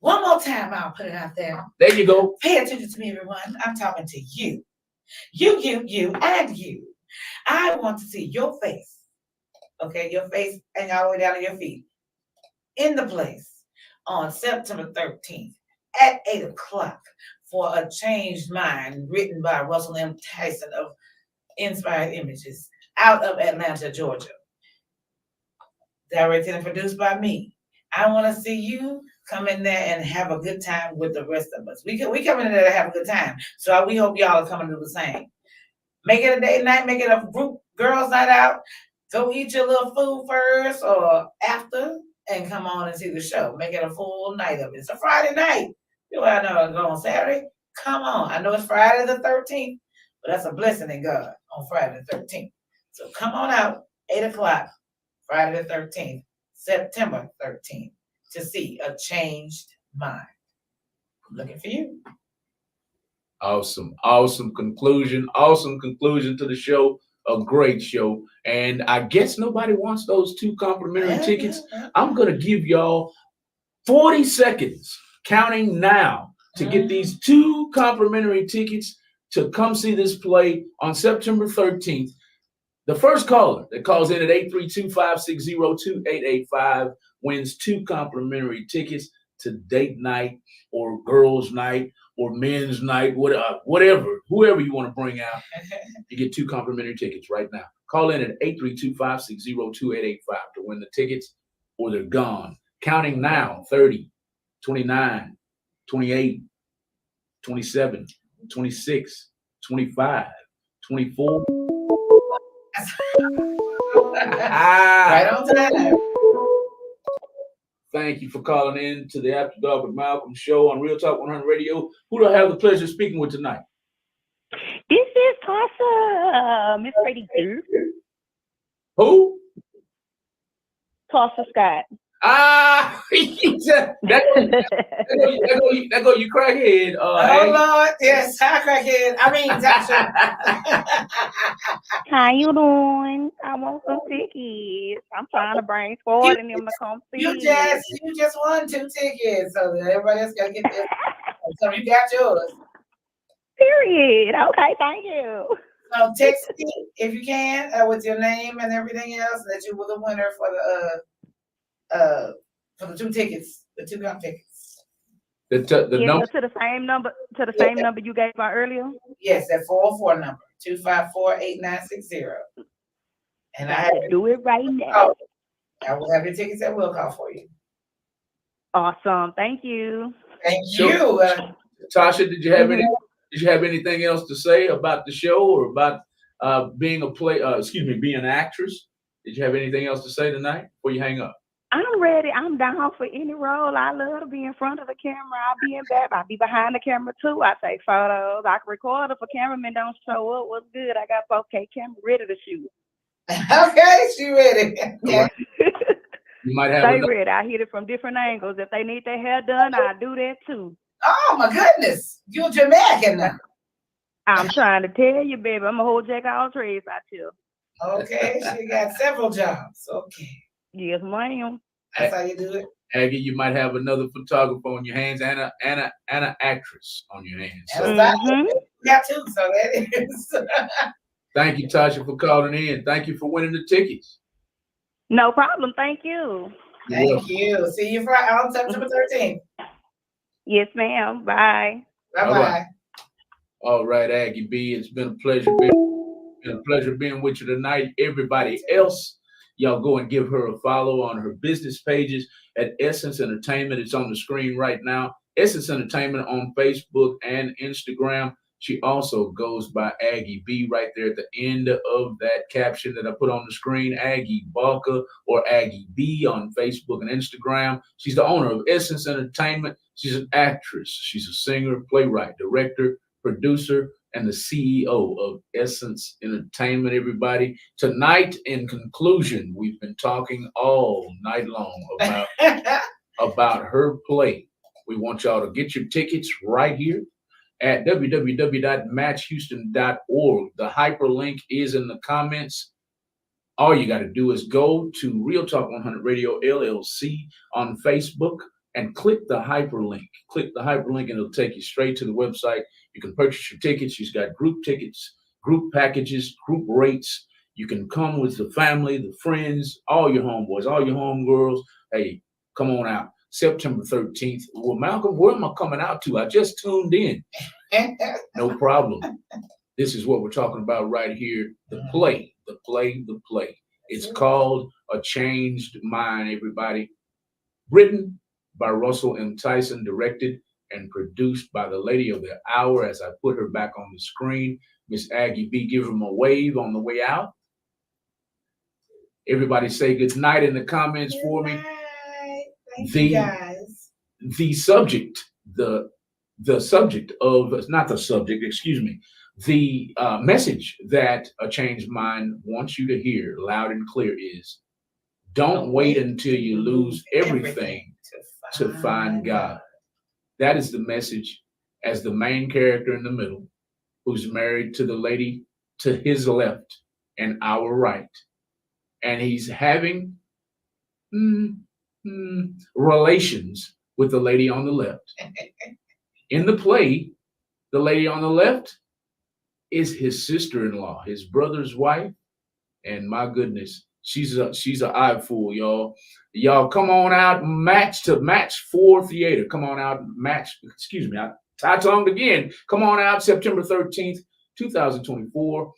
One more time, I'll put it out there. There you go. Pay attention to me, everyone. I'm talking to you. You, and you. I want to see your face. Okay, your face and all the way down to your feet. In the place on September 13th at 8 o'clock for A Changed Mind, written by Russell M. Tyson of Inspired Images out of Atlanta, Georgia. Directed and produced by me. I want to see you come in there and have a good time with the rest of us. We come in there to have a good time. So we hope y'all are coming to do the same. Make it a date night, make it a group girls night out. Go eat your little food first or after and come on and see the show. Make it a full night of it. It's a Friday night. You know, I know I go on Saturday. Come on. I know it's Friday the 13th, but that's a blessing in God on Friday the 13th. So come on out, 8 o'clock, Friday the 13th, September 13th, to see A Changed Mind. I'm looking for you. Awesome conclusion to the show. A great show. And I guess nobody wants those 2 complimentary tickets. I'm going to give y'all 40 seconds, counting now, to get these 2 complimentary tickets to come see this play on September 13th. The first caller that calls in at 832-560-2885 wins 2 complimentary tickets to date night or girls' night or men's night, whatever, whoever you want to bring out. You get 2 complimentary tickets right now. Call in at 832-560-2885 to win the tickets, or they're gone. Counting now: 30, 29, 28, 27, 26, 25, 24. Right on time. Thank you for calling in to the After Dark with Malcolm show on Real Talk 100 Radio. Who do I have the pleasure of speaking with tonight? This is Tasha, Miss Brady. Who? Tasha Scott. That go you crackhead. Oh Lord, yes, hi crackhead. I mean, Tasha. How you doing? I want some tickets. I'm trying to bring Ford and them to come see. You just won 2 tickets, so that everybody else gotta get this. So you got yours. Period. Okay, thank you. So text me if you can with your name and everything else that you were the winner for the 2 tickets, the 2 gun tickets. The number to the same number number you gave out earlier. Yes, that 404 number 254-8960. And I have to do it right now. Oh, I will have your tickets that will call for you. Awesome, thank you. Thank you. Tasha, did you have anything else to say about the show or about being an actress? Did you have anything else to say tonight before you hang up? I'm ready. I'm down for any role. I love to be in front of the camera. I'll be in back. I'll be behind the camera too. I take photos. I can record if a cameraman don't show up. What's good? I got 4K camera ready to shoot. Okay, she ready. Okay. You might have. Stay ready. I hit it from different angles. If they need their hair done, I do that too. Oh my goodness, you're Jamaican now. I'm trying to tell you, baby. I'm a whole jack of all trades out here. Okay, she got several jobs. Okay. Yes, ma'am. That's how you do it. Aggie, you might have another photographer on your hands and an actress on your hands. So. We got 2, so that is. Thank you, Tasha, for calling in. Thank you for winning the tickets. No problem. Thank you. Thank you. See you Friday on September 13th. Yes, ma'am. Bye. Bye-bye. All right, Aggie B. It's been a pleasure being with you tonight. Everybody else, y'all go and give her a follow on her business pages at Essence Entertainment. It's on the screen right now. Essence Entertainment on Facebook and Instagram. She also goes by Aggie B right there at the end of that caption that I put on the screen, Aggie Barker or Aggie B on Facebook and Instagram. She's the owner of Essence Entertainment. She's an actress. She's a singer, playwright, director, producer, and the CEO of Essence Entertainment, everybody. Tonight, in conclusion, we've been talking all night long about her play. We want y'all to get your tickets right here at www.matchhouston.org. The hyperlink is in the comments. All you got to do is go to Real Talk 100 Radio LLC on Facebook and click the hyperlink. Click the hyperlink and it'll take you straight to the website. You can purchase your tickets. She's got group tickets, group packages, group rates. You can come with the family, the friends, all your homeboys, all your homegirls. Hey, come on out. September 13th. Well, Malcolm, where am I coming out to? I just tuned in. No problem. This is what we're talking about right here. The play. It's called A Changed Mind, everybody. Written by Russell M. Tyson, directed and produced by the lady of the hour as I put her back on the screen, Miss Aggie B. Give them a wave on the way out. Everybody say good night in the comments for me. Thank you guys. The subject of, not the subject, excuse me, The message that A Changed Mind wants you to hear loud and clear is don't wait until you lose everything to find God. That is the message as the main character in the middle, who's married to the lady to his left and our right. And he's having relations with the lady on the left. In the play, the lady on the left is his sister-in-law, his brother's wife, and my goodness, she's an eyeful, y'all. Y'all come on out, match 4 theater. Come on out, excuse me, I tie-tongued again. Come on out September 13th, 2024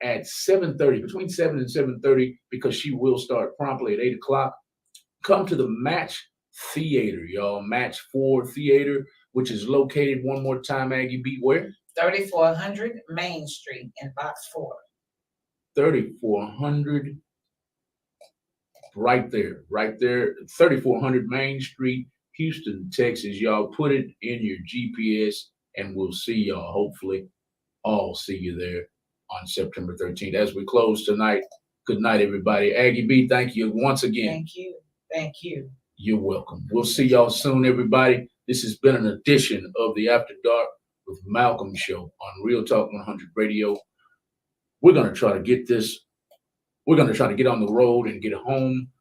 at 7:30, between 7 and 7:30, because she will start promptly at 8 o'clock. Come to the Match Theater, y'all. Match 4 Theater, which is located, one more time, Aggie B, where? 3400 Main Street in Box 4. 3400, right there, 3400 Main Street, Houston, Texas. Y'all put it in your GPS and we'll see y'all, hopefully all see you there on September 13th. As we close tonight, good night, everybody. Aggie B, thank you once again. Thank you. Thank you. You're welcome. We'll see y'all soon, everybody. This has been an edition of the After Dark with Malcolm Show on Real Talk 100 Radio. We're going to try to get this. We're going to try to get on the road and get home.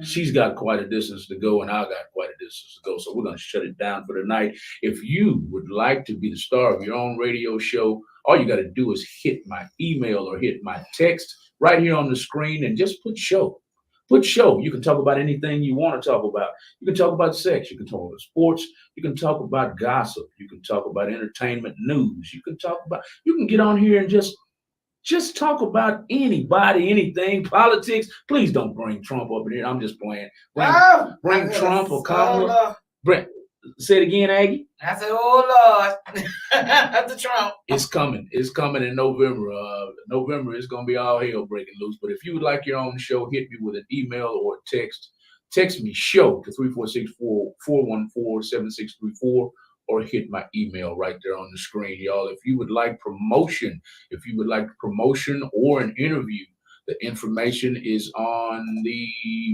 She's got quite a distance to go, and I got quite a distance to go. So we're going to shut it down for tonight. If you would like to be the star of your own radio show, all you got to do is hit my email or hit my text right here on the screen and just put show. Put show. You can talk about anything you want to talk about. You can talk about sex. You can talk about sports. You can talk about gossip. You can talk about entertainment news. You can get on here and just talk about anybody, anything, politics. Please don't bring Trump up in here. I'm just playing. Bring Trump or Kamala. Say it again, Aggie. I said, oh Lord, the Trump. It's coming. It's coming in November. November is going to be all hell breaking loose. But if you would like your own show, hit me with an email or a text. Text me show to 346-414-7634 or hit my email right there on the screen, y'all. If you would like promotion, or an interview, the information is on the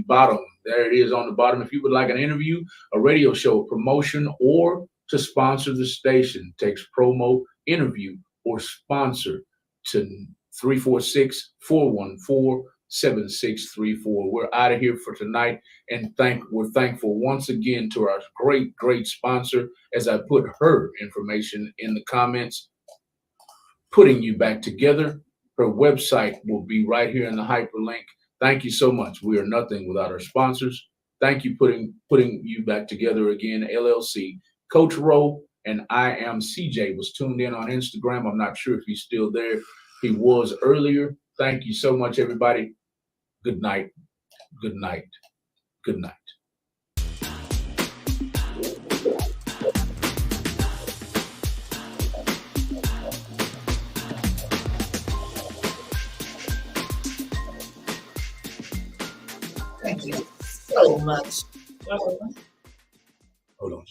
bottom. There it is on the bottom. If you would like an interview, a radio show, promotion, or to sponsor the station, text promo, interview, or sponsor to 346-414-7634. We're out of here for tonight, and we're thankful once again to our great sponsor, as I put her information in the comments, putting you back together. Her website will be right here in the hyperlink. Thank you so much. We are nothing without our sponsors. Thank you, putting you back together again, LLC. Coach Rowe and I am CJ was tuned in on Instagram. I'm not sure if he's still there. He was earlier. Thank you so much, everybody. Good night. Good night. Good night. Thank you so much. Hold on.